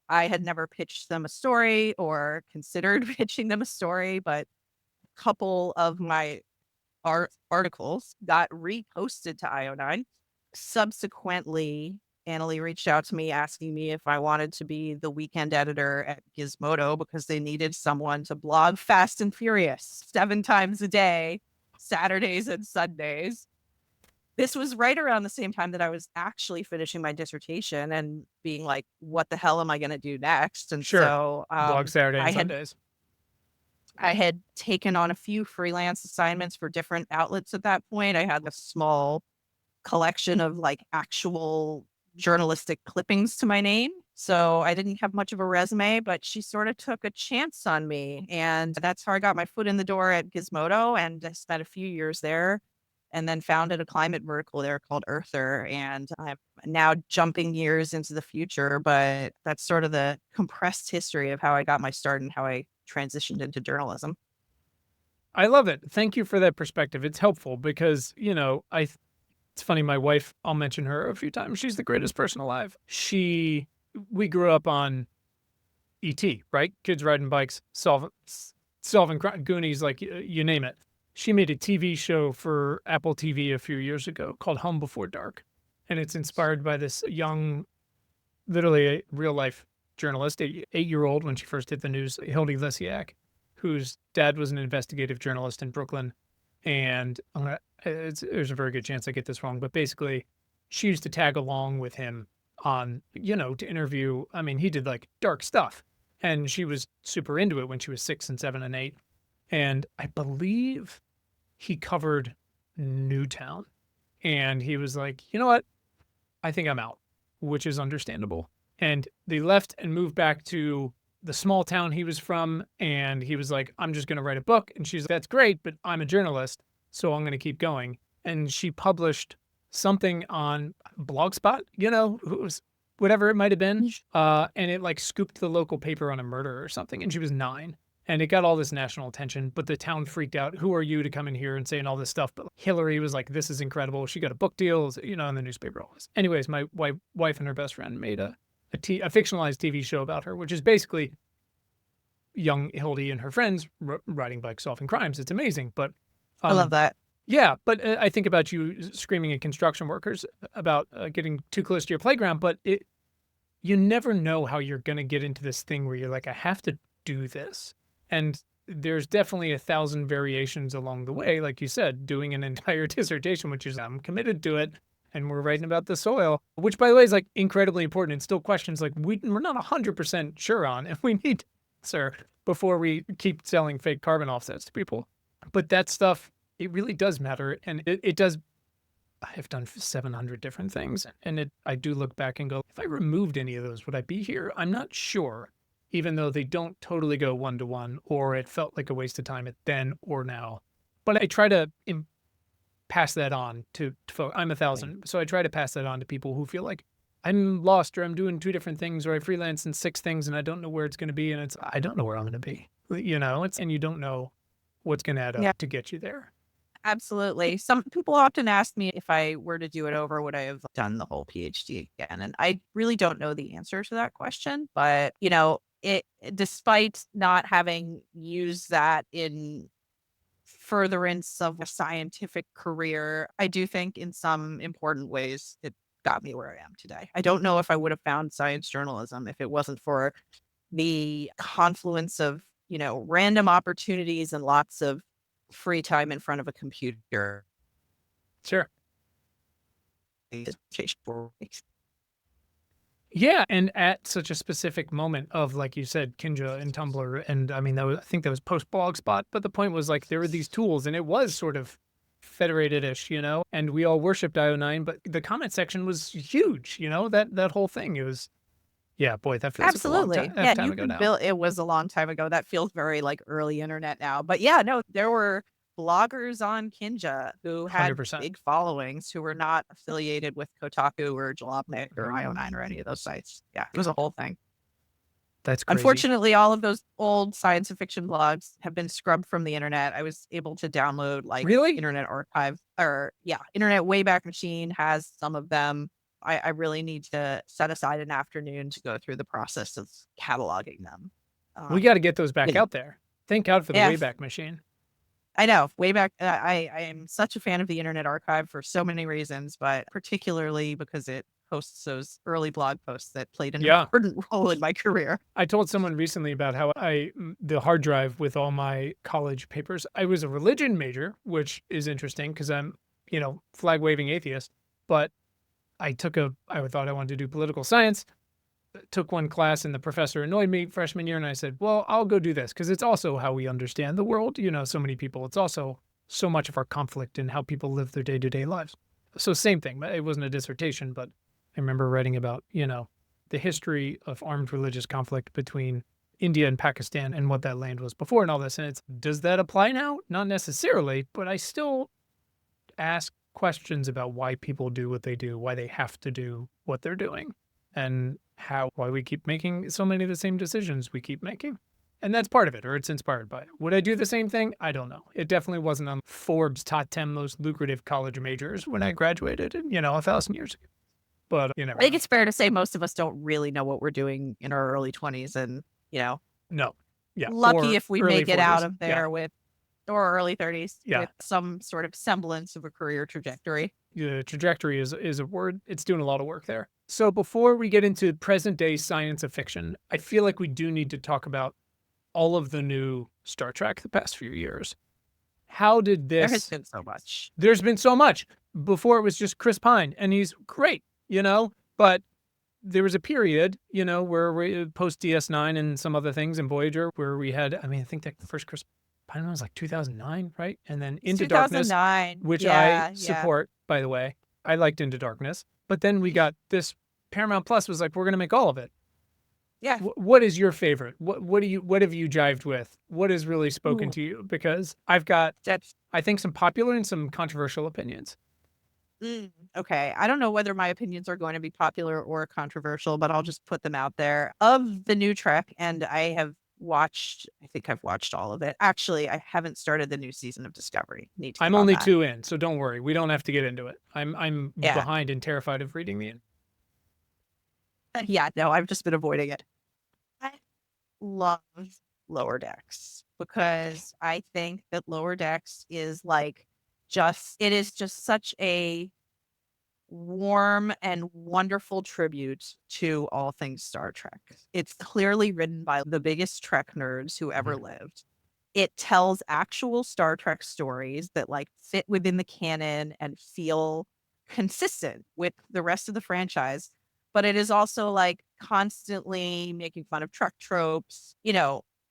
I had never pitched them a story or considered pitching them a story, but a couple of my articles got reposted to IO9. Subsequently, Annalie reached out to me asking me if I wanted to be the weekend editor at Gizmodo because they needed someone to blog Fast and Furious 7 times a day, Saturdays and Sundays. This was right around the same time that I was actually finishing my dissertation and being like, what the hell am I going to do next? And Sure. so Blog Saturday and I had Sundays. I had taken on a few freelance assignments for different outlets at that point. I had a small collection of like actual journalistic clippings to my name. So I didn't have much of a resume, but she sort of took a chance on me. And that's how I got my foot in the door at Gizmodo. And I spent a few years there and then founded a climate vertical there called Earther. And I'm now jumping years into the future, but that's sort of the compressed history of how I got my start and how I transitioned into journalism. I love it. Thank you for that perspective. It's helpful because, it's funny, my wife, I'll mention her a few times. She's the greatest person alive. We grew up on ET, right? Kids riding bikes, solving Goonies, like you name it. She made a TV show for Apple TV a few years ago called Home Before Dark. And it's inspired by this young, literally a real life journalist, 8-year-old when she first hit the news, Hildy Lysiak, whose dad was an investigative journalist in Brooklyn. And there's a very good chance I get this wrong, but basically she used to tag along with him on, to interview. I mean, he did like dark stuff and she was super into it when she was 6 and 7 and 8. And I believe he covered Newtown and he was like, you know what? I think I'm out, which is understandable. And they left and moved back to the small town he was from. And he was like, I'm just going to write a book. And she's like, that's great, but I'm a journalist, so I'm going to keep going. And she published something on Blogspot, who's whatever it might have been. And it like scooped the local paper on a murder or something. And she was 9. And it got all this national attention, but the town freaked out. Who are you to come in here and saying all this stuff? But Hillary was like, this is incredible. She got a book deal, in the newspaper. All this. Anyways, my wife and her best friend made a fictionalized TV show about her, which is basically young Hildy and her friends riding bikes, solving crimes. It's amazing. But I love that. Yeah, but I think about you screaming at construction workers about getting too close to your playground, but you never know how you're going to get into this thing where you're like, I have to do this. And there's definitely 1,000 variations along the way. Like you said, doing an entire dissertation, which is I'm committed to it. And we're writing about the soil, which, by the way, is like incredibly important and still questions like we're not 100% sure on. And we need to answer before we keep selling fake carbon offsets to people. But that stuff, it really does matter. And it does. I've done 700 different things. And I do look back and go, if I removed any of those, would I be here? I'm not sure. Even though they don't totally go one-to-one, or it felt like a waste of time at then or now. But I try to pass that on to folks. I'm 1,000, so I try to pass that on to people who feel like I'm lost, or I'm doing 2 different things, or I freelance in 6 things and I don't know where it's going to be. And I don't know where I'm going to be, and you don't know what's going to add up to get you there. Absolutely. Some people often ask me if I were to do it over, would I have done the whole PhD again? And I really don't know the answer to that question. But, despite not having used that in furtherance of a scientific career, I do think in some important ways it got me where I am today. I don't know if I would have found science journalism if it wasn't for the confluence of, random opportunities and lots of free time in front of a computer. Sure. Yeah, and at such a specific moment of, like you said, Kinja and Tumblr, and I mean, I think that was post Blogspot, but the point was like there were these tools, and it was sort of federated-ish, and we all worshipped IO9, but the comment section was huge, that whole thing. It was, yeah, boy, that feels Absolutely. like a long time ago now. It was a long time ago. That feels very like early internet now. But yeah, no, there were bloggers on Kinja who had 100%. big followings who were not affiliated with Kotaku or Jalopnik or IO9 or any of those sites. Yeah, it was a whole thing. That's crazy. Unfortunately, all of those old science fiction blogs have been scrubbed from the internet. I was able to download like Really? Internet Archive Internet Wayback Machine has some of them. I really need to set aside an afternoon to go through the process of cataloging them. We got to get those back out there. Thank God for the Wayback Machine. I know, way back, I am such a fan of the Internet Archive for so many reasons, but particularly because it hosts those early blog posts that played an Yeah. important role in my career. I told someone recently about how the hard drive with all my college papers, I was a religion major, which is interesting because I'm, flag waving atheist, but I thought I wanted to do political science, took one class and the professor annoyed me freshman year. And I said, well, I'll go do this because it's also how we understand the world. So many people, it's also so much of our conflict and how people live their day-to-day lives. So same thing. It wasn't a dissertation, but I remember writing about, the history of armed religious conflict between India and Pakistan and what that land was before and all this. And does that apply now? Not necessarily, but I still ask questions about why people do what they do, why they have to do what they're doing, and why we keep making so many of the same decisions we keep making. And that's part of it, or it's inspired by it. Would I do the same thing? I don't know. It definitely wasn't on Forbes' top 10 most lucrative college majors when I graduated, 1,000 years ago. But, I think it's fair to say most of us don't really know what we're doing in our early 20s and, no. Yeah. lucky Or if we early make it 40s. out of there Yeah. or early 30s Yeah. with some sort of semblance of a career trajectory. The trajectory is a word. It's doing a lot of work there. So before we get into present day science of fiction, I feel like we do need to talk about all of the new Star Trek the past few years. How did this... There has been so much. There's been so much. Before it was just Chris Pine, and he's great, but there was a period, where we post DS9 and some other things in Voyager where we had, I think the first Chris Pine was like 2009, right? And then Into Darkness, 2009. which I support, by the way. I liked Into Darkness. But then we got this, Paramount Plus was like, we're going to make all of it. Yeah. What is your favorite? What have you jived with? What has really spoken to you? Because I've got, I think, some popular and some controversial opinions. Okay. I don't know whether my opinions are going to be popular or controversial, but I'll just put them out there. Of the new Trek, and I think I've watched all of it. Actually, I haven't started the new season of Discovery. I'm only 2 in, so don't worry. We don't have to get into it. I'm behind and terrified of reading the end. Yeah, no, I've just been avoiding it. I love Lower Decks because I think that Lower Decks is it is just such a warm and wonderful tribute to all things Star Trek. It's clearly written by the biggest Trek nerds who ever lived. It tells actual Star Trek stories that fit within the canon and feel consistent with the rest of the franchise. But it is also constantly making fun of Trek tropes,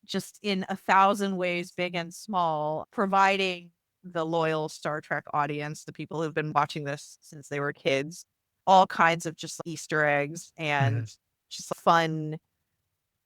just in 1,000 ways, big and small, providing the loyal Star Trek audience, the people who've been watching this since they were kids, all kinds of just Easter eggs and just fun,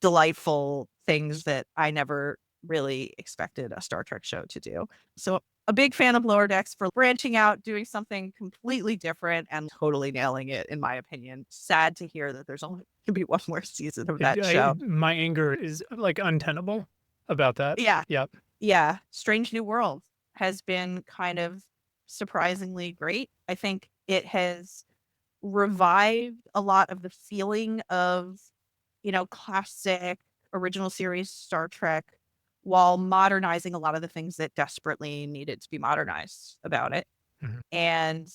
delightful things that I never really expected a Star Trek show to do. So a big fan of Lower Decks for branching out, doing something completely different and totally nailing it, in my opinion. Sad to hear that there's only going to be one more season of that show. My anger is untenable about that. Yeah. Yep. Yeah. Strange New Worlds has been kind of surprisingly great. I think it has revived a lot of the feeling of, classic original series Star Trek while modernizing a lot of the things that desperately needed to be modernized about it. And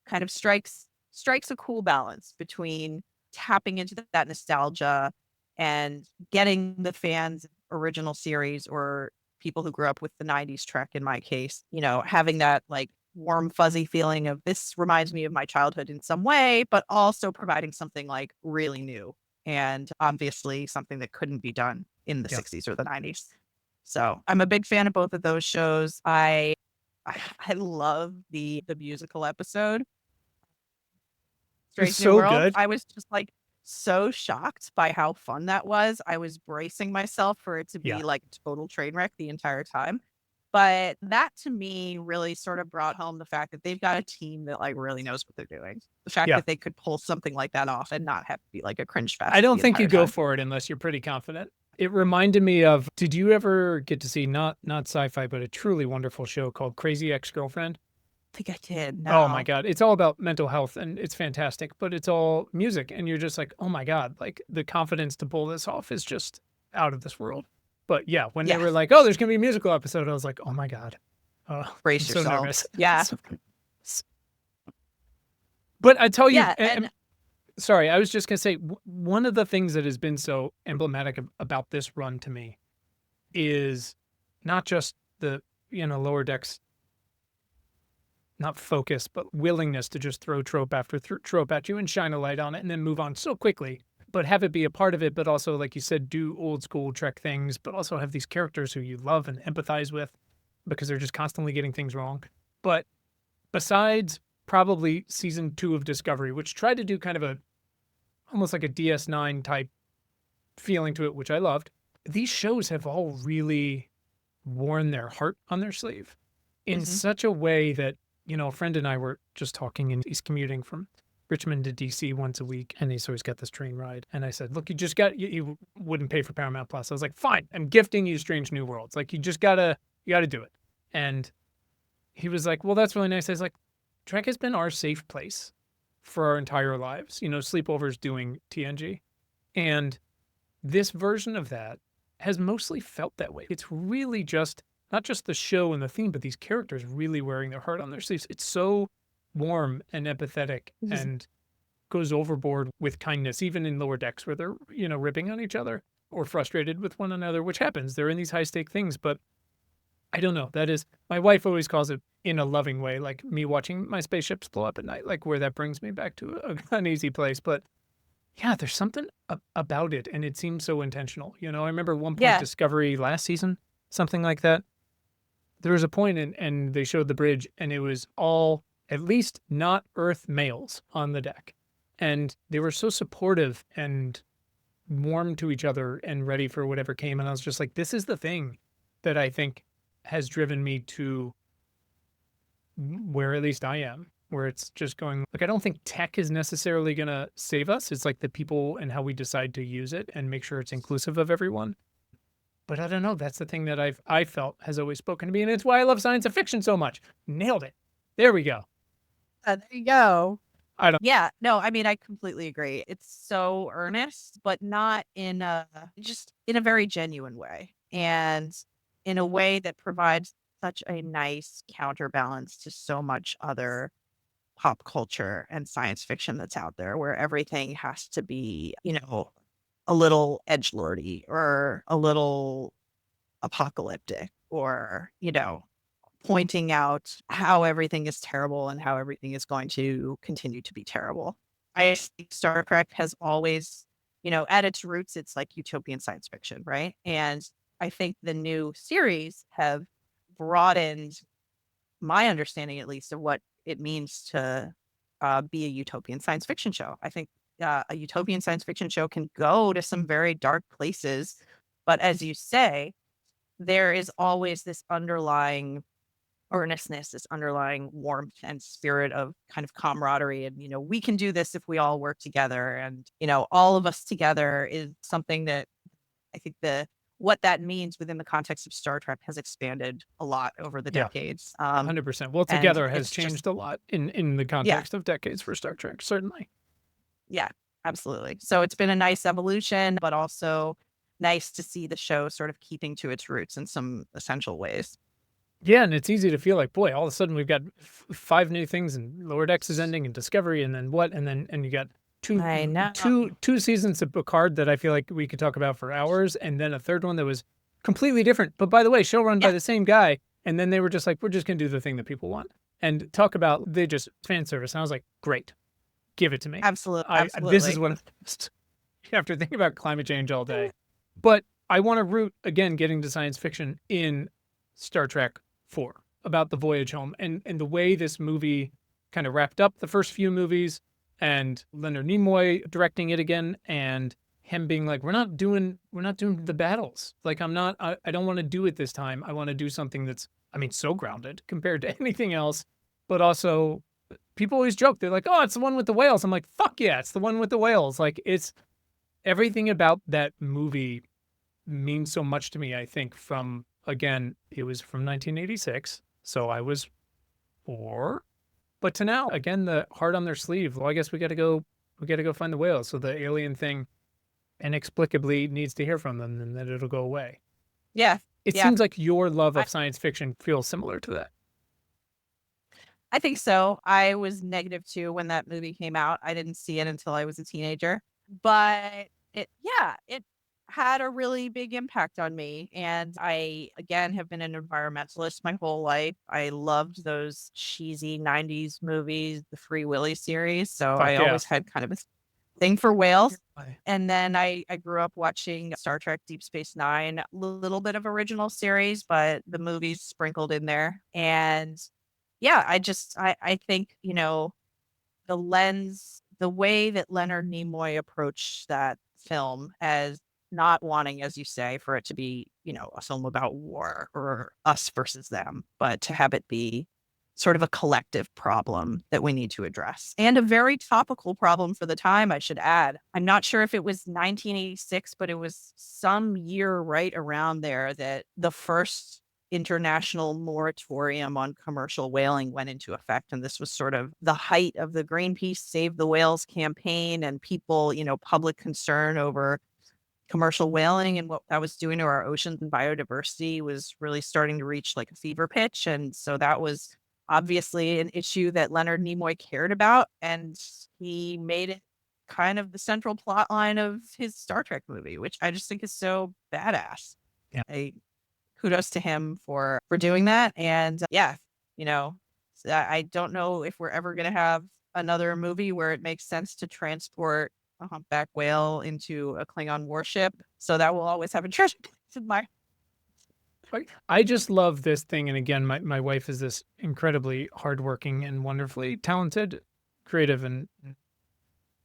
kind of strikes a cool balance between tapping into that nostalgia and getting the fans original series or people who grew up with the 90s Trek, in my case, having that warm, fuzzy feeling of this reminds me of my childhood in some way, but also providing something really new and obviously something that couldn't be done in the 60s or the 90s. So I'm a big fan of both of those shows. I love the musical episode. It's so good. I was just so shocked by how fun that was. I was bracing myself for it to be total train wreck the entire time. But that to me really sort of brought home the fact that they've got a team that really knows what they're doing. The fact that they could pull something like that off and not have to be a cringe fest. I don't think you go for it unless you're pretty confident. It reminded me of, did you ever get to see not sci-fi, but a truly wonderful show called Crazy Ex-Girlfriend? I think I did. No. Oh my God. It's all about mental health and it's fantastic, but it's all music. And you're just oh my God, the confidence to pull this off is just out of this world. But yeah, when they Yeah. were like, oh, there's going to be a musical episode, I was like, oh my God. Oh, Brace I'm so yourself. nervous. Yeah. But I tell you, Yeah. And sorry, I was just going to say, one of the things that has been so emblematic about this run to me is not just the, Lower Decks, not focus, but willingness to just throw trope after trope at you and shine a light on it and then move on so quickly, but have it be a part of it. But also, like you said, do old school Trek things, but also have these characters who you love and empathize with because they're just constantly getting things wrong. But besides probably season 2 of Discovery, which tried to do kind of almost like a DS9 type feeling to it, which I loved, these shows have all really worn their heart on their sleeve in such a way that, a friend and I were just talking, and he's commuting from Richmond to DC once a week, and he's always got this train ride. And I said, look, you wouldn't pay for Paramount Plus. I was like, fine, I'm gifting you Strange New Worlds. Like, you gotta do it. And he was like, well, that's really nice. I was like, Trek has been our safe place for our entire lives, sleepovers doing TNG. And this version of that has mostly felt that way. It's really just not just the show and the theme, but these characters really wearing their heart on their sleeves. It's so warm and empathetic and goes overboard with kindness, even in Lower Decks where they're, ripping on each other or frustrated with one another, which happens. They're in these high stake things, but I don't know. That is, my wife always calls it in a loving way, like me watching my spaceships blow up at night, like where that brings me back to an easy place. But yeah, there's something about it, and it seems so intentional. I remember one point Discovery last season, something like that. There was a point and they showed the bridge, and it was all at least not Earth males on the deck. And they were so supportive and warm to each other and ready for whatever came. And I was just like, this is the thing that I think has driven me to where at least I am, where it's just going, like, I don't think tech is necessarily going to save us. It's like the people and how we decide to use it and make sure it's inclusive of everyone. But I don't know. That's the thing that I felt has always spoken to me. And it's why I love science fiction so much. Nailed it. There we go. there you go. I don't. Yeah, no, I mean, I completely agree. It's so earnest, but not just in a very genuine way, and in a way that provides such a nice counterbalance to so much other pop culture and science fiction that's out there, where everything has to be, a little edgelordy or a little apocalyptic or, pointing out how everything is terrible and how everything is going to continue to be terrible. I think Star Trek has always, at its roots, it's like utopian science fiction, right? And I think the new series have broadened my understanding, at least, of what it means to be a utopian science fiction show. I think a utopian science fiction show can go to some very dark places, but as you say, there is always this underlying earnestness, this underlying warmth and spirit of kind of camaraderie. And, we can do this if we all work together. And, all of us together is something that I think what that means within the context of Star Trek has expanded a lot over the decades. 100%. Well, together has changed a lot in the context of decades for Star Trek, certainly. Yeah, absolutely. So it's been a nice evolution, but also nice to see the show sort of keeping to its roots in some essential ways. Yeah, and it's easy to feel like, boy, all of a sudden we've got 5 new things, and Lower Decks is ending, and Discovery, and then what? And you got two seasons of Picard that I feel like we could talk about for hours, and then a third one that was completely different. But by the way, show run by the same guy, and then they were just like, we're just going to do the thing that people want. And talk about, they just fan service. And I was like, great, give it to me. Absolutely. This is what after thinking about climate change all day. But I want to root, again, getting to science fiction in Star Trek 4 about the voyage home and the way this movie kind of wrapped up the first few movies, and Leonard Nimoy directing it again, and him being like, we're not doing the battles. Like, I don't want to do it this time. I want to do something that's, so grounded compared to anything else. But also, people always joke, they're like, oh, it's the one with the whales. I'm like, fuck yeah, it's the one with the whales. Like, it's everything about that movie means so much to me, I think, from, again, it was from 1986, so I was 4. But to now, again, the heart on their sleeve. Well, I guess we got to go find the whales. So the alien thing inexplicably needs to hear from them, and then it'll go away. Yeah. It Yeah. seems like your love I, of science fiction feels similar to that. I think so. I was negative too when that movie came out. I didn't see it until I was a teenager, but it had a really big impact on me. And I, again, have been an environmentalist my whole life. I loved those cheesy 90s movies, the Free Willy series. So I Fuck yeah. always had kind of a thing for whales. Why? And then I grew up watching Star Trek Deep Space Nine, a little bit of original series, but the movies sprinkled in there. And yeah, I think, the lens, the way that Leonard Nimoy approached that film as not wanting, as you say, for it to be, a film about war or us versus them, but to have it be sort of a collective problem that we need to address. And a very topical problem for the time, I should add. I'm not sure if it was 1986, but it was some year right around there that the first international moratorium on commercial whaling went into effect. And this was sort of the height of the Greenpeace Save the Whales campaign and people, public concern over commercial whaling and what that was doing to our oceans and biodiversity was really starting to reach like a fever pitch. And so that was obviously an issue that Leonard Nimoy cared about. And he made it kind of the central plot line of his Star Trek movie, which I just think is so badass. Yeah. Kudos to him for doing that. And yeah, you know, I don't know if we're ever going to have another movie where it makes sense to transport a humpback whale into a Klingon warship. So that will always have a treasure in my. I just love this thing. And again, my wife is this incredibly hardworking and wonderfully talented, creative, and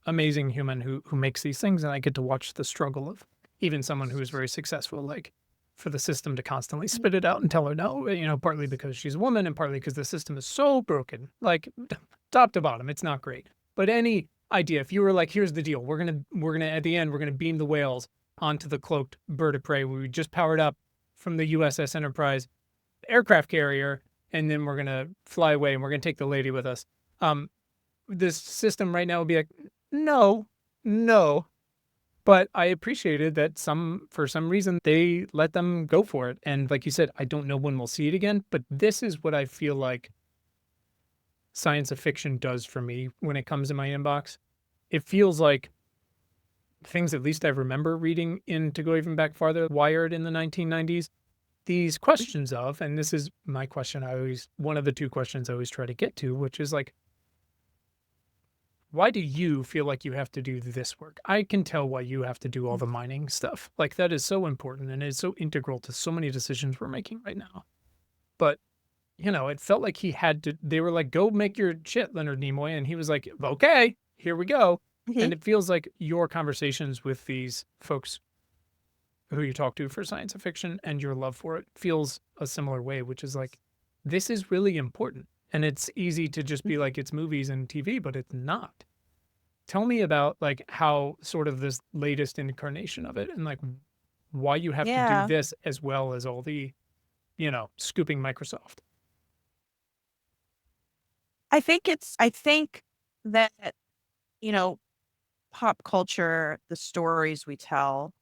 amazing human who makes these things. And I get to watch the struggle of even someone who is very successful, like for the system to constantly spit it out and tell her no, partly because she's a woman and partly because the system is so broken, like top to bottom, it's not great. But any idea, if you were like, here's the deal, we're gonna at the end, we're gonna beam the whales onto the cloaked bird of prey. We just powered up from the USS Enterprise aircraft carrier, and then we're going to fly away and we're going to take the lady with us. This system right now would be like, no, no. But I appreciated that for some reason, they let them go for it. And like you said, I don't know when we'll see it again, but this is what I feel like science fiction does for me when it comes in my inbox. It feels like things at least I remember reading in, to go even back farther, Wired in the 1990s, these questions of, and this is my question, one of the two questions I always try to get to, which is like, why do you feel like you have to do this work? I can tell why you have to do all the mining stuff. Like that is so important and it's so integral to so many decisions we're making right now. But, it felt like they were like, go make your shit, Leonard Nimoy. And he was like, okay, here we go. And it feels like your conversations with these folks who you talk to for science fiction and your love for it feels a similar way, which is like, this is really important. And it's easy to just be like, it's movies and TV, but it's not. Tell me about like how sort of this latest incarnation of it and like why you have to do this as well as all the, scooping Microsoft. I think that, pop culture, the stories we tell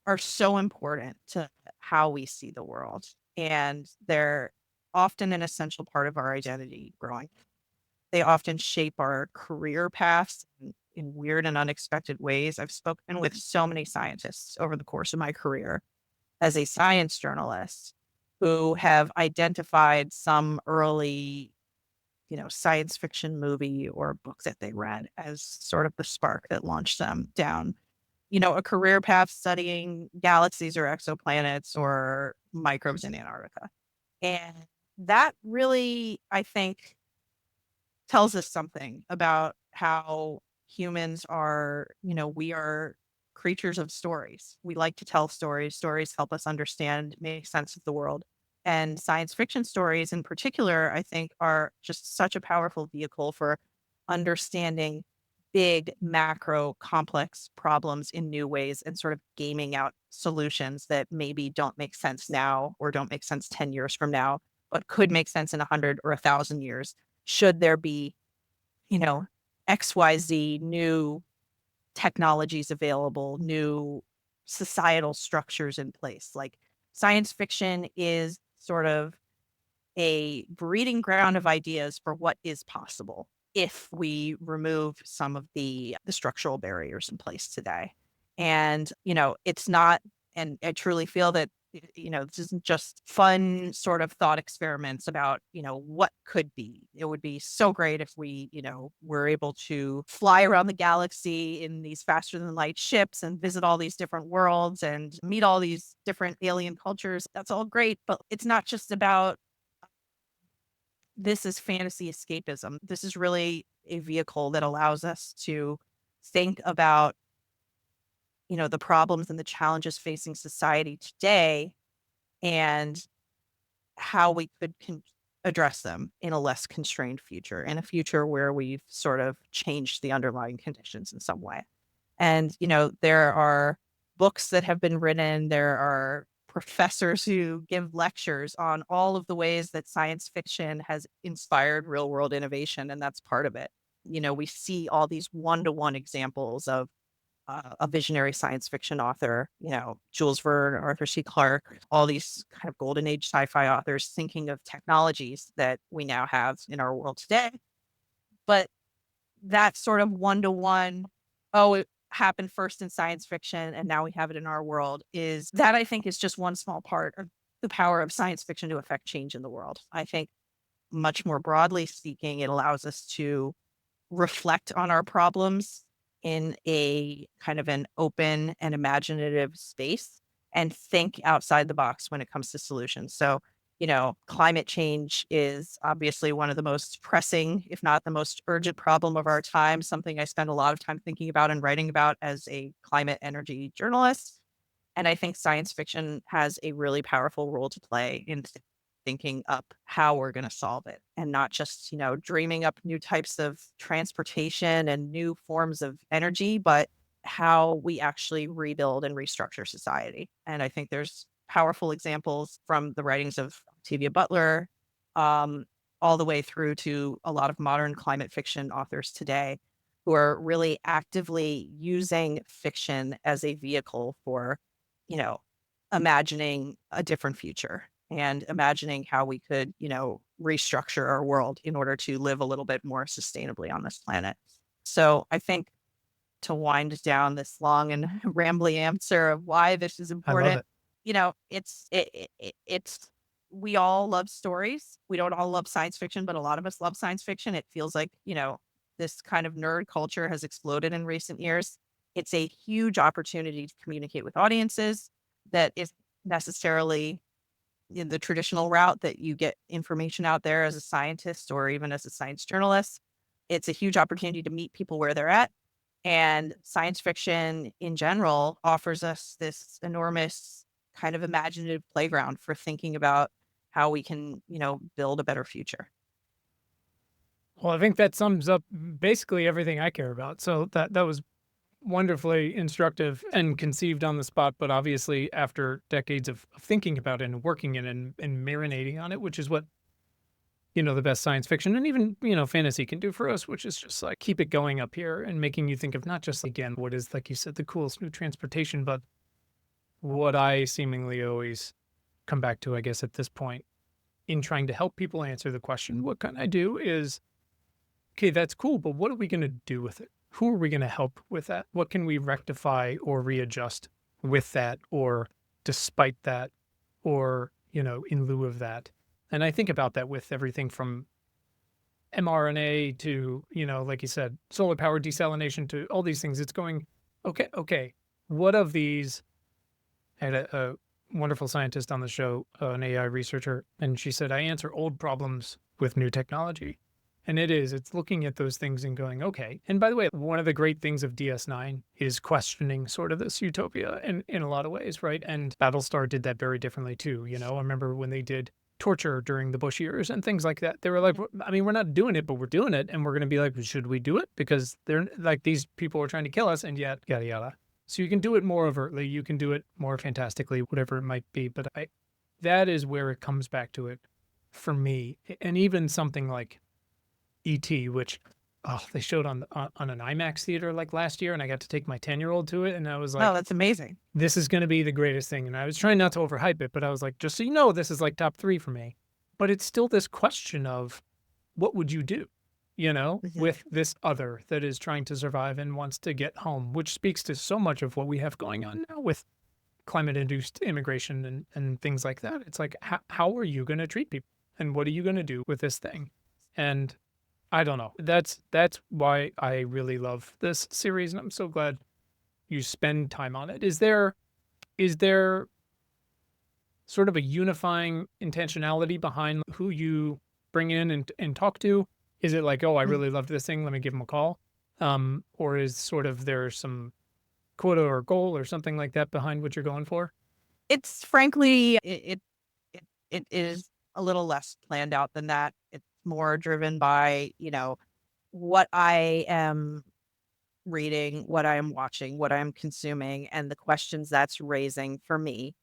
are so important to how we see the world. And they're often an essential part of our identity growing. They often shape our career paths in weird and unexpected ways. I've spoken with so many scientists over the course of my career as a science journalist who have identified some early, science fiction movie or book that they read as sort of the spark that launched them down, a career path studying galaxies or exoplanets or microbes in Antarctica. And that really, I think, tells us something about how humans are, we are creatures of stories. We like to tell stories. Stories help us understand, make sense of the world. And science fiction stories in particular, I think, are just such a powerful vehicle for understanding big, macro, complex problems in new ways and sort of gaming out solutions that maybe don't make sense now or don't make sense 10 years from now, but could make sense in 100 or 1,000 years should there be, XYZ new technologies available, new societal structures in place. Like science fiction is sort of a breeding ground of ideas for what is possible if we remove some of the structural barriers in place today. And, it's not, and I truly feel that, this isn't just fun sort of thought experiments about, what could be. It would be so great if we, were able to fly around the galaxy in these faster than light ships and visit all these different worlds and meet all these different alien cultures. That's all great, but it's not just about this is fantasy escapism. This is really a vehicle that allows us to think about, the problems and the challenges facing society today and how we could address them in a less constrained future, in a future where we've sort of changed the underlying conditions in some way. And, there are books that have been written, there are professors who give lectures on all of the ways that science fiction has inspired real world innovation, and that's part of it. We see all these one-to-one examples of a visionary science fiction author, Jules Verne, Arthur C. Clarke, all these kind of golden age sci-fi authors thinking of technologies that we now have in our world today. But that sort of one-to-one, oh, it happened first in science fiction and now we have it in our world, is that I think is just one small part of the power of science fiction to affect change in the world. I think much more broadly speaking, it allows us to reflect on our problems in a kind of an open and imaginative space and think outside the box when it comes to solutions. So, climate change is obviously one of the most pressing, if not the most urgent problem of our time, something I spend a lot of time thinking about and writing about as a climate energy journalist. And I think science fiction has a really powerful role to play in thinking up how we're going to solve it and not just, dreaming up new types of transportation and new forms of energy, but how we actually rebuild and restructure society. And I think there's powerful examples from the writings of Octavia Butler, um, all the way through to a lot of modern climate fiction authors today who are really actively using fiction as a vehicle for, you know, imagining a different future and imagining how we could, restructure our world in order to live a little bit more sustainably on this planet. So I think to wind down this long and rambly answer of why this is I love important, it. it's we all love stories. We don't all love science fiction, but a lot of us love science fiction. It feels like, this kind of nerd culture has exploded in recent years. It's a huge opportunity to communicate with audiences that is necessarily in the traditional route that you get information out there as a scientist or even as a science journalist. It's a huge opportunity to meet people where they're at. And science fiction in general offers us this enormous kind of imaginative playground for thinking about how we can, build a better future. Well, I think that sums up basically everything I care about. So that was wonderfully instructive and conceived on the spot, but obviously after decades of thinking about it and working it and marinating on it, which is what, the best science fiction and even, fantasy can do for us, which is just like keep it going up here and making you think of not just, again, what is, like you said, the coolest new transportation, but what I seemingly always come back to, I guess, at this point in trying to help people answer the question, what can I do is, okay, that's cool, but what are we going to do with it? Who are we going to help with that? What can we rectify or readjust with that or despite that or, in lieu of that? And I think about that with everything from mRNA to, like you said, solar power desalination to all these things. It's going, okay, what of these? I had a wonderful scientist on the show, an AI researcher, and she said, I answer old problems with new technology. And it's looking at those things and going, okay. And by the way, one of the great things of DS9 is questioning sort of this utopia in a lot of ways, right? And Battlestar did that very differently too. I remember when they did torture during the Bush years and things like that. They were like, I mean, we're not doing it, but we're doing it. And we're going to be like, should we do it? Because they're like, these people are trying to kill us and yet, yada, yada. So you can do it more overtly. You can do it more fantastically, whatever it might be. But that is where it comes back to it for me. And even something like E.T., which they showed on an IMAX theater like last year, and I got to take my 10-year-old to it, and I was like, Oh, that's amazing. this is going to be the greatest thing. And I was trying not to overhype it, but I was like, just so you know, this is like top 3 for me. But it's still this question of what would you do, with this other that is trying to survive and wants to get home, which speaks to so much of what we have going on now with climate-induced immigration and things like that. It's like, how are you going to treat people? And what are you going to do with this thing? And I don't know. That's why I really love this series, and I'm so glad you spend time on it. Is there sort of a unifying intentionality behind who you bring in and talk to? Is it like, oh, I really loved this thing, let me give them a call? Or is sort of there some quota or goal or something like that behind what you're going for? It's frankly, it is a little less planned out than that. It's more driven by, what I am reading, what I am watching, what I'm consuming, and the questions that's raising for me.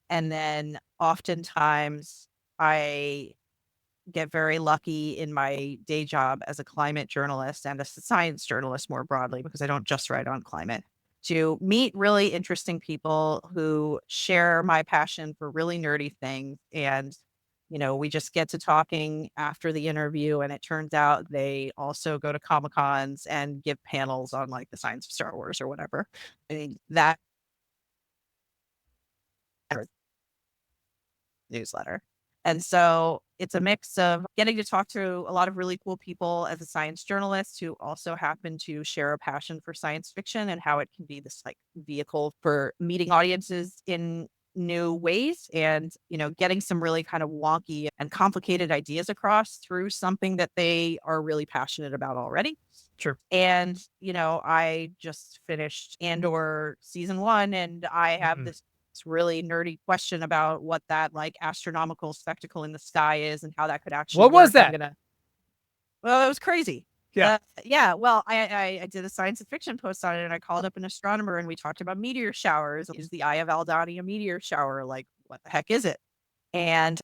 And then oftentimes I get very lucky in my day job as a climate journalist and a science journalist more broadly, because I don't just write on climate, to meet really interesting people who share my passion for really nerdy things. And, we just get to talking after the interview, and it turns out they also go to Comic Cons and give panels on like the science of Star Wars or whatever. I mean, that newsletter. And so it's a mix of getting to talk to a lot of really cool people as a science journalist who also happen to share a passion for science fiction and how it can be this like vehicle for meeting audiences in new ways, and, getting some really kind of wonky and complicated ideas across through something that they are really passionate about already. Sure. And, I just finished Andor season 1, and I have this really nerdy question about what that like astronomical spectacle in the sky is and how that could actually What was work. that? Well, it was crazy. Yeah. Yeah. Well, I did a science fiction post on it, and I called up an astronomer, and we talked about meteor showers. Is the Eye of Aldani a meteor shower? Like, what the heck is it? And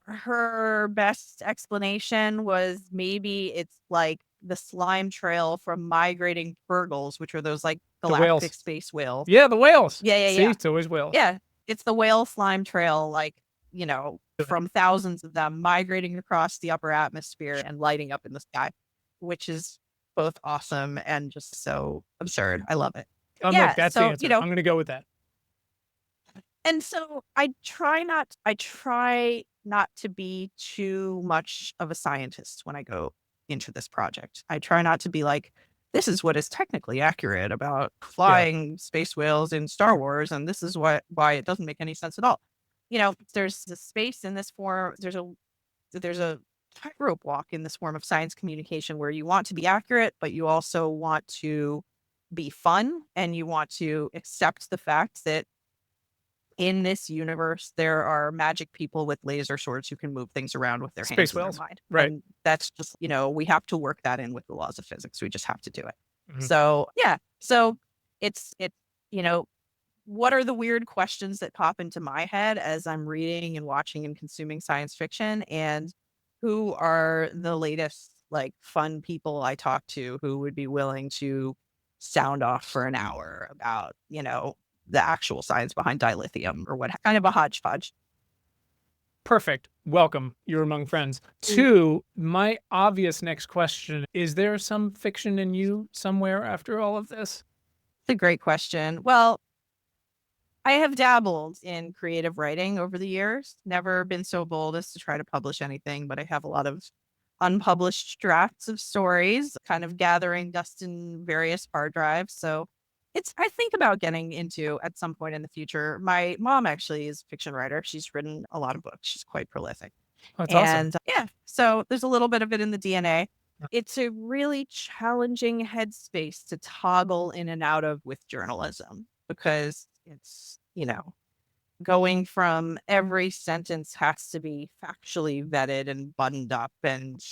her best explanation was maybe it's like the slime trail from migrating Burgles, which are those like The galactic whales. space whales. Yeah, the whales. Yeah. See, it's always whales. Yeah. It's the whale slime trail, like, from thousands of them migrating across the upper atmosphere and lighting up in the sky, which is both awesome and just so absurd. I love it. I'm Yeah, like, that's the so, answer. I'm going to go with that. And so I try not to be too much of a scientist when I go into this project. I try not to be like, this is what is technically accurate about flying space whales in Star Wars, and this is why it doesn't make any sense at all. There's a space in this form. There's a tightrope walk in this form of science communication where you want to be accurate, but you also want to be fun, and you want to accept the fact that in this universe, there are magic people with laser swords who can move things around with their Space hands and whales. their mind. Right. And that's just, we have to work that in with the laws of physics. We just have to do it. Mhm. So, yeah. So it's, what are the weird questions that pop into my head as I'm reading and watching and consuming science fiction? And who are the latest, like, fun people I talk to who would be willing to sound off for an hour about, the actual science behind dilithium or what kind of a hodgepodge. Perfect. Welcome. You're among friends. 2, my obvious next question, is there some fiction in you somewhere after all of this? It's a great question. Well, I have dabbled in creative writing over the years, never been so bold as to try to publish anything, but I have a lot of unpublished drafts of stories, kind of gathering dust in various hard drives. So I think about getting into at some point in the future. My mom actually is a fiction writer. She's written a lot of books. She's quite prolific. Oh, that's awesome. And yeah, so there's a little bit of it in the DNA. It's a really challenging headspace to toggle in and out of with journalism, because it's, going from every sentence has to be factually vetted and buttoned up and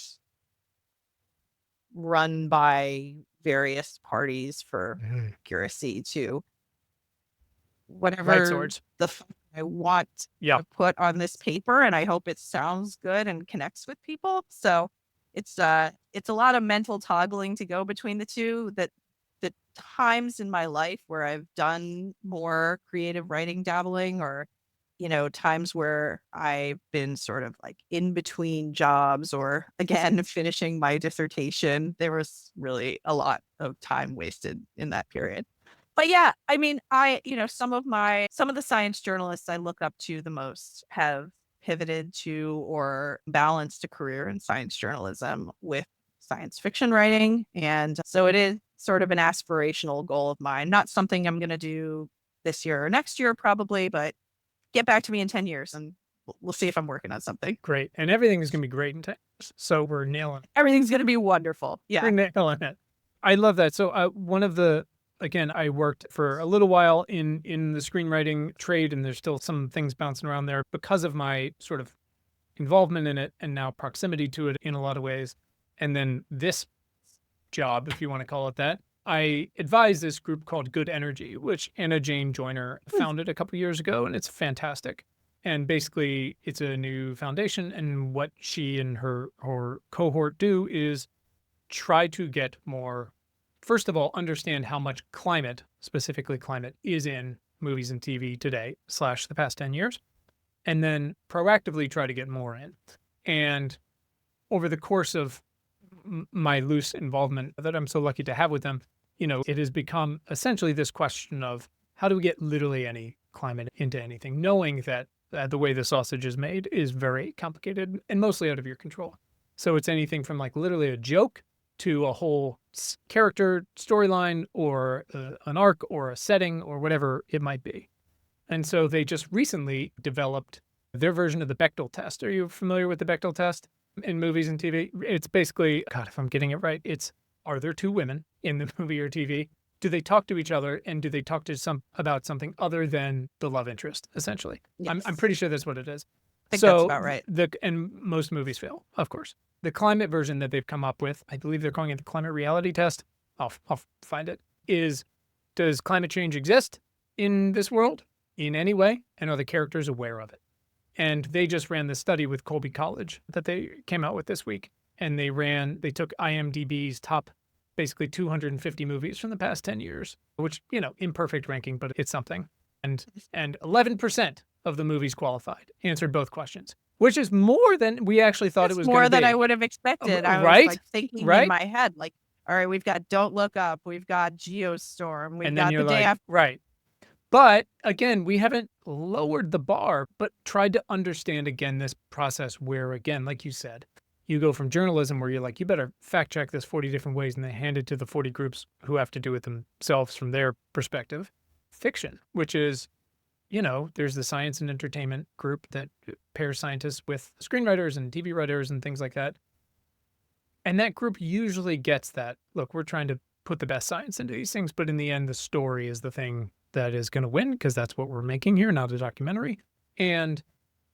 run by various parties for accuracy to whatever Right swords. the fuck I want Yeah. to put on this paper. And I hope it sounds good and connects with people. So it's a lot of mental toggling to go between the two. That the times in my life where I've done more creative writing dabbling, or times where I've been sort of like in between jobs, or again finishing my dissertation, there was really a lot of time wasted in that period. But yeah, I mean, some of the science journalists I look up to the most have pivoted to or balanced a career in science journalism with science fiction writing. And so it is sort of an aspirational goal of mine, not something I'm going to do this year or next year, probably, but get back to me in 10 years and we'll see if I'm working on something. Great. And everything is going to be great in 10 years. So we're nailing it. Everything's going to be wonderful. Yeah. We're nailing it. I love that. So again, I worked for a little while in the screenwriting trade, and there's still some things bouncing around there because of my sort of involvement in it and now proximity to it in a lot of ways. And then this job, if you want to call it that, I advise this group called Good Energy, which Anna Jane Joyner founded a couple years ago, and it's fantastic. And basically, it's a new foundation, and what she and her cohort do is try to get more, first of all, understand how much climate, specifically climate, is in movies and TV today / the past 10 years, and then proactively try to get more in. And over the course of my loose involvement that I'm so lucky to have with them, it has become essentially this question of how do we get literally any climate into anything, knowing that the way the sausage is made is very complicated and mostly out of your control. So it's anything from like literally a joke to a whole character storyline or an arc or a setting or whatever it might be. And so they just recently developed their version of the Bechdel test. Are you familiar with the Bechdel test in movies and TV? It's basically, God, if I'm getting it right, it's, are there two women in the movie or TV? Do they talk to each other, and do they talk to about something other than the love interest, essentially? Yes. I'm pretty sure that's what it is. I think that's about right. And most movies fail, of course. The climate version that they've come up with, I believe they're calling it the climate reality test. I'll find it. Does climate change exist in this world in any way? And are the characters aware of it? And they just ran this study with Colby College that they came out with this week. And they took IMDb's top, basically 250 movies from the past 10 years, which, imperfect ranking, but it's something. And 11% of the movies qualified answered both questions, which is more than we actually thought it was going to be. More than I would have expected. I was like thinking in my head, like, all right, we've got Don't Look Up, we've got Geostorm, we've got The Day After. Right. But again, we haven't lowered the bar, but tried to understand again this process where, again, like you said, you go from journalism where you're like, you better fact check this 40 different ways, and they hand it to the 40 groups who have to do it themselves from their perspective. Fiction, which is, there's the science and entertainment group that pairs scientists with screenwriters and TV writers and things like that. And that group usually gets that, look, we're trying to put the best science into these things, but in the end, the story is the thing that is going to win because that's what we're making here, not a documentary. And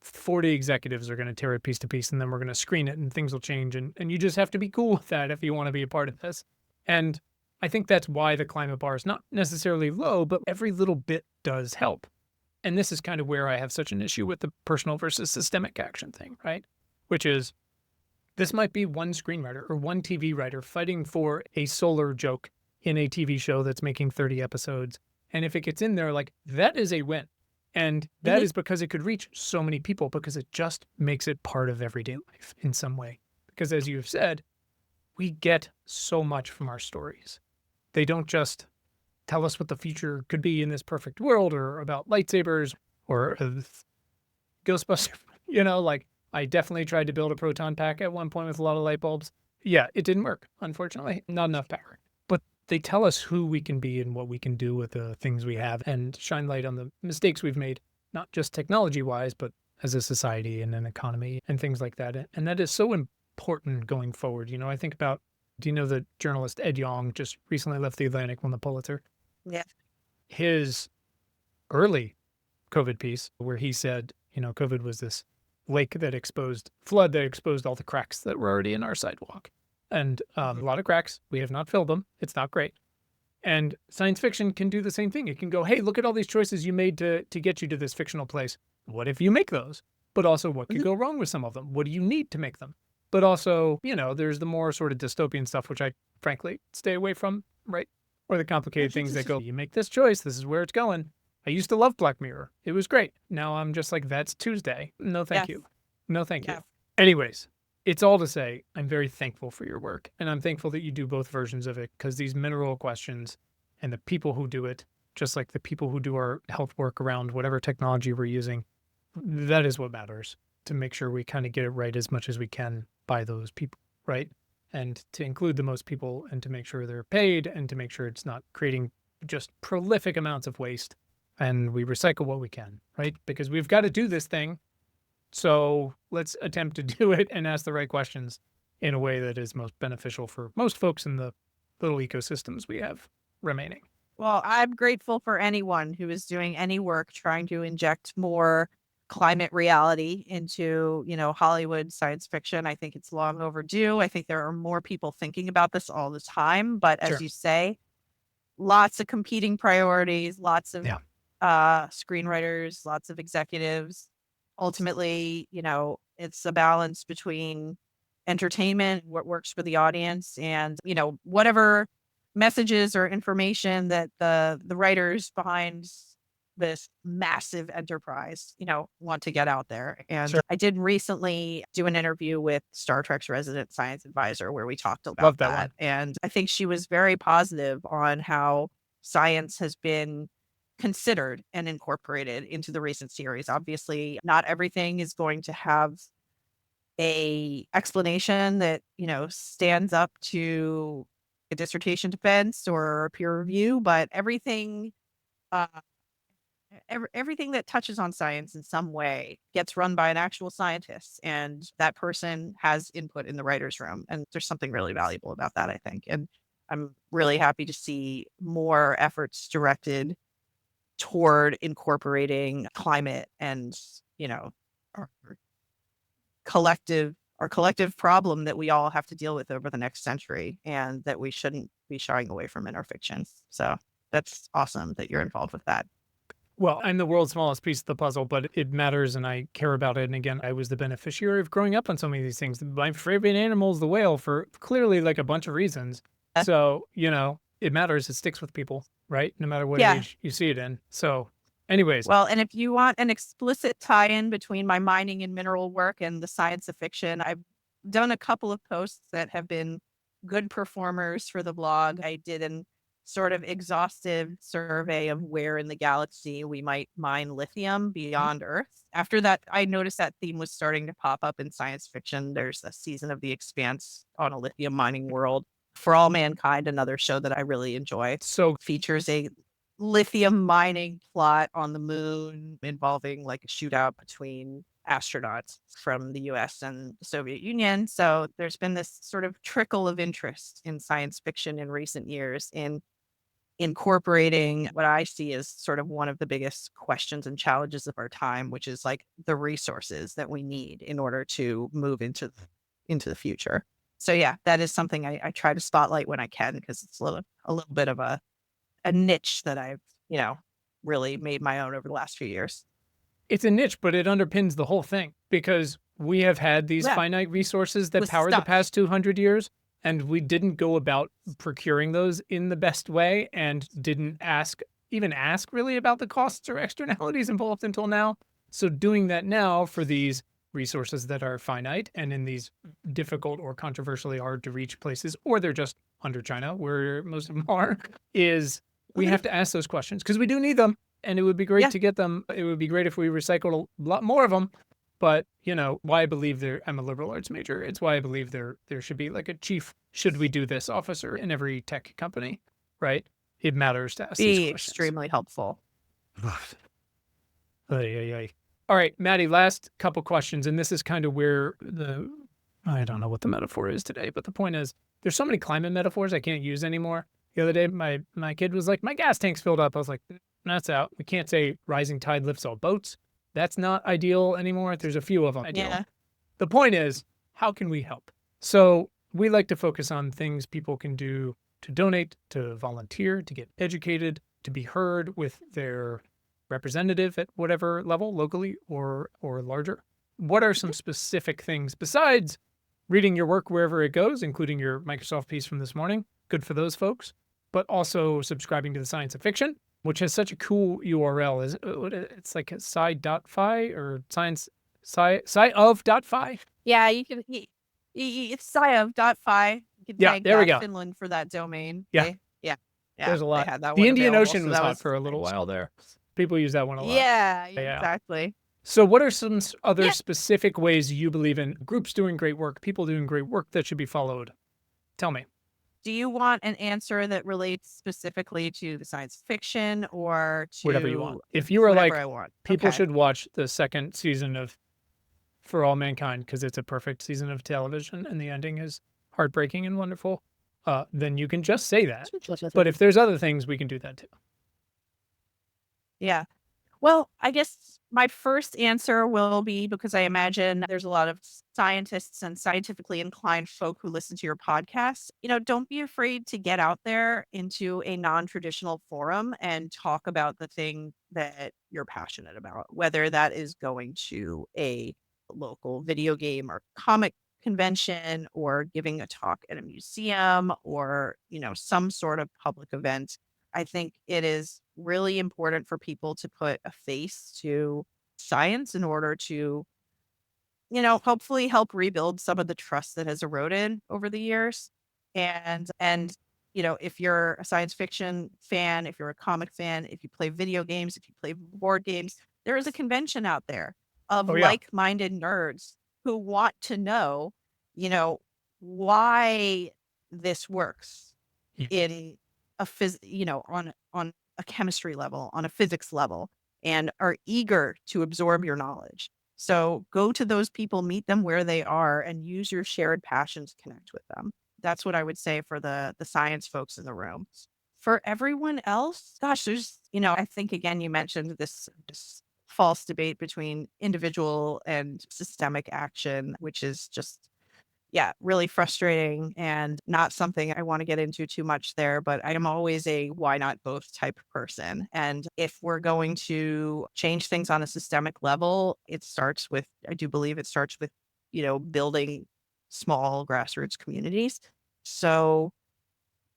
40 executives are going to tear it piece to piece, and then we're going to screen it and things will change. And you just have to be cool with that if you want to be a part of this. And I think that's why the climate bar is not necessarily low, but every little bit does help. And this is kind of where I have such an issue with the personal versus systemic action thing, right? Which is, this might be one screenwriter or one TV writer fighting for a solar joke in a TV show that's making 30 episodes. And if it gets in there, like, that is a win. And that is because it could reach so many people, because it just makes it part of everyday life in some way. Because as you've said, we get so much from our stories. They don't just tell us what the future could be in this perfect world, or about lightsabers or Ghostbusters. Like, I definitely tried to build a proton pack at one point with a lot of light bulbs. Yeah, it didn't work, unfortunately. Not enough power. But they tell us who we can be and what we can do with the things we have, and shine light on the mistakes we've made, not just technology-wise, but as a society and an economy and things like that. And that is so important going forward. I think about, do you know the journalist Ed Yong just recently left The Atlantic, won the Pulitzer? Yeah. His early COVID piece where he said, COVID was this flood that exposed all the cracks that were already in our sidewalk. And a lot of cracks. We have not filled them. It's not great. And science fiction can do the same thing. It can go, hey, look at all these choices you made to get you to this fictional place. What if you make those? But also, what could go wrong with some of them? What do you need to make them? But also, there's the more sort of dystopian stuff, which I frankly stay away from, right? Or the complicated things that go, you make this choice, this is where it's going. I used to love Black Mirror. It was great. Now I'm just like, that's Tuesday. No, thank you. No, thank you. Anyways, it's all to say, I'm very thankful for your work. And I'm thankful that you do both versions of it, because these mineral questions and the people who do it, just like the people who do our health work around whatever technology we're using, that is what matters, to make sure we kind of get it right as much as we can by those people, right? And to include the most people and to make sure they're paid and to make sure it's not creating just prolific amounts of waste, and we recycle what we can, right? Because we've got to do this thing. So let's attempt to do it and ask the right questions in a way that is most beneficial for most folks in the little ecosystems we have remaining. Well, I'm grateful for anyone who is doing any work trying to inject more climate reality into, Hollywood science fiction. I think it's long overdue. I think there are more people thinking about this all the time. But as you say, lots of competing priorities, lots of screenwriters, lots of executives. Ultimately, it's a balance between entertainment, what works for the audience, and, whatever messages or information that the writers behind this massive enterprise, want to get out there. And I did recently do an interview with Star Trek's resident science advisor where we talked about that. And I think she was very positive on how science has been considered and incorporated into the recent series. Obviously, not everything is going to have a explanation that, stands up to a dissertation defense or a peer review, but everything everything that touches on science in some way gets run by an actual scientist, and that person has input in the writer's room. And there's something really valuable about that, I think. And I'm really happy to see more efforts directed toward incorporating climate and, our collective problem that we all have to deal with over the next century, and that we shouldn't be shying away from in our fiction. So that's awesome that you're involved with that. Well, I'm the world's smallest piece of the puzzle, but it matters and I care about it. And again, I was the beneficiary of growing up on so many of these things. My favorite animal is the whale for clearly like a bunch of reasons. So, it matters. It sticks with people, right? No matter what age you see it in. So anyways. Well, and if you want an explicit tie-in between my mining and mineral work and the science of fiction, I've done a couple of posts that have been good performers for the blog. I did an sort of exhaustive survey of where in the galaxy we might mine lithium beyond Earth. After that, I noticed that theme was starting to pop up in science fiction. There's a season of The Expanse on a lithium mining world. For All Mankind, another show that I really enjoy. So features a lithium mining plot on the moon involving like a shootout between astronauts from the US and the Soviet Union. So there's been this sort of trickle of interest in science fiction in recent years in incorporating what I see as sort of one of the biggest questions and challenges of our time, which is like the resources that we need in order to move into the future. So yeah, that is something I try to spotlight when I can, because it's a little bit of a niche that I've, really made my own over the last few years. It's a niche, but it underpins the whole thing, because we have had these finite resources that powered the past 200 years, and we didn't go about procuring those in the best way and didn't even ask really about the costs or externalities involved until now. So doing that now for these resources that are finite and in these difficult or controversially hard to reach places, or they're just under China, where most of them are, is we have to ask those questions because we do need them. And it would be great to get them. It would be great if we recycled a lot more of them. But, why I believe I'm a liberal arts major. It's why I believe there should be like a chief, should we do this officer in every tech company, right? It matters to ask these questions. Extremely helpful. All right, Maddie, last couple questions. And this is kind of where I don't know what the metaphor is today, but the point is there's so many climate metaphors I can't use anymore. The other day, my kid was like, my gas tank's filled up. I was like, that's out. We can't say rising tide lifts all boats. That's not ideal anymore. There's a few of them. Yeah. The point is, how can we help? So we like to focus on things people can do to donate, to volunteer, to get educated, to be heard with their representative at whatever level, locally or larger. What are some specific things besides reading your work wherever it goes, including your Microsoft piece from this morning. Good for those folks. But also subscribing to the Science of Fiction, which has such a cool URL. It's like a sci.fi or sci.of.fi. Yeah, you can. It's sciov.fi. You can Yeah, thank there we go. Finland for that domain. Yeah. Yeah. There's a lot. They had that The one Indian available, Ocean so was that hot was for a little nice. while there. People use that one a lot. Yeah, Yeah. exactly. So what are some other Yeah. specific ways you believe in groups doing great work, people doing great work that should be followed? Tell me. Do you want an answer that relates specifically to the science fiction or to Whatever you want. If you were whatever like, I want? people Okay. should watch the second season of For All Mankind because it's a perfect season of television and the ending is heartbreaking and wonderful, then you can just say that. But if there's other things, we can do that too. Yeah. Well, I guess my first answer will be because I imagine there's a lot of scientists and scientifically inclined folk who listen to your podcast. Don't be afraid to get out there into a non-traditional forum and talk about the thing that you're passionate about, whether that is going to a local video game or comic convention or giving a talk at a museum or, some sort of public event. I think it is really important for people to put a face to science in order to, hopefully help rebuild some of the trust that has eroded over the years. And if you're a science fiction fan, if you're a comic fan, if you play video games, if you play board games, there is a convention out there of Oh, yeah. like-minded nerds who want to know, why this works Yeah. in on a chemistry level, on a physics level, and are eager to absorb your knowledge. So go to those people, meet them where they are, and use your shared passion to connect with them. That's what I would say for the science folks in the room. For everyone else, gosh, there's, I think again, you mentioned this false debate between individual and systemic action, which is just, yeah, really frustrating and not something I want to get into too much there, but I am always a why not both type person. And if we're going to change things on a systemic level, I do believe it starts with, building small grassroots communities. So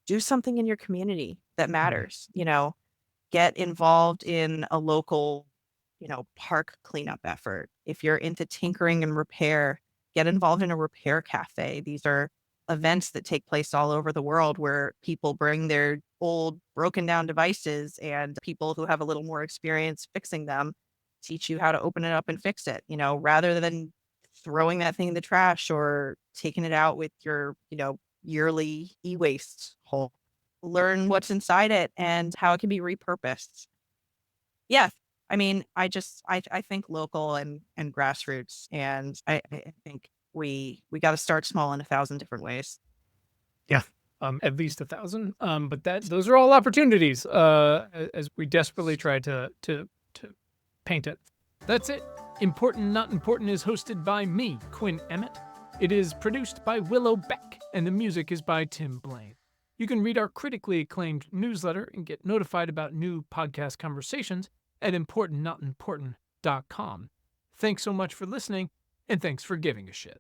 do something in your community that matters, get involved in a local, park cleanup effort. If you're into tinkering and repair, get involved in a repair cafe. These are events that take place all over the world where people bring their old broken down devices and people who have a little more experience fixing them teach you how to open it up and fix it, rather than throwing that thing in the trash or taking it out with your, yearly e-waste hole. Learn what's inside it and how it can be repurposed. Yeah. I mean, I think local and grassroots, and I think we got to start small in 1,000 different ways. Yeah. At least 1,000. But those are all opportunities, as we desperately try to paint it. That's it. Important Not Important is hosted by me, Quinn Emmett. It is produced by Willow Beck, and the music is by Tim Blaine. You can read our critically acclaimed newsletter and get notified about new podcast conversations at importantnotimportant.com. Thanks so much for listening, and thanks for giving a shit.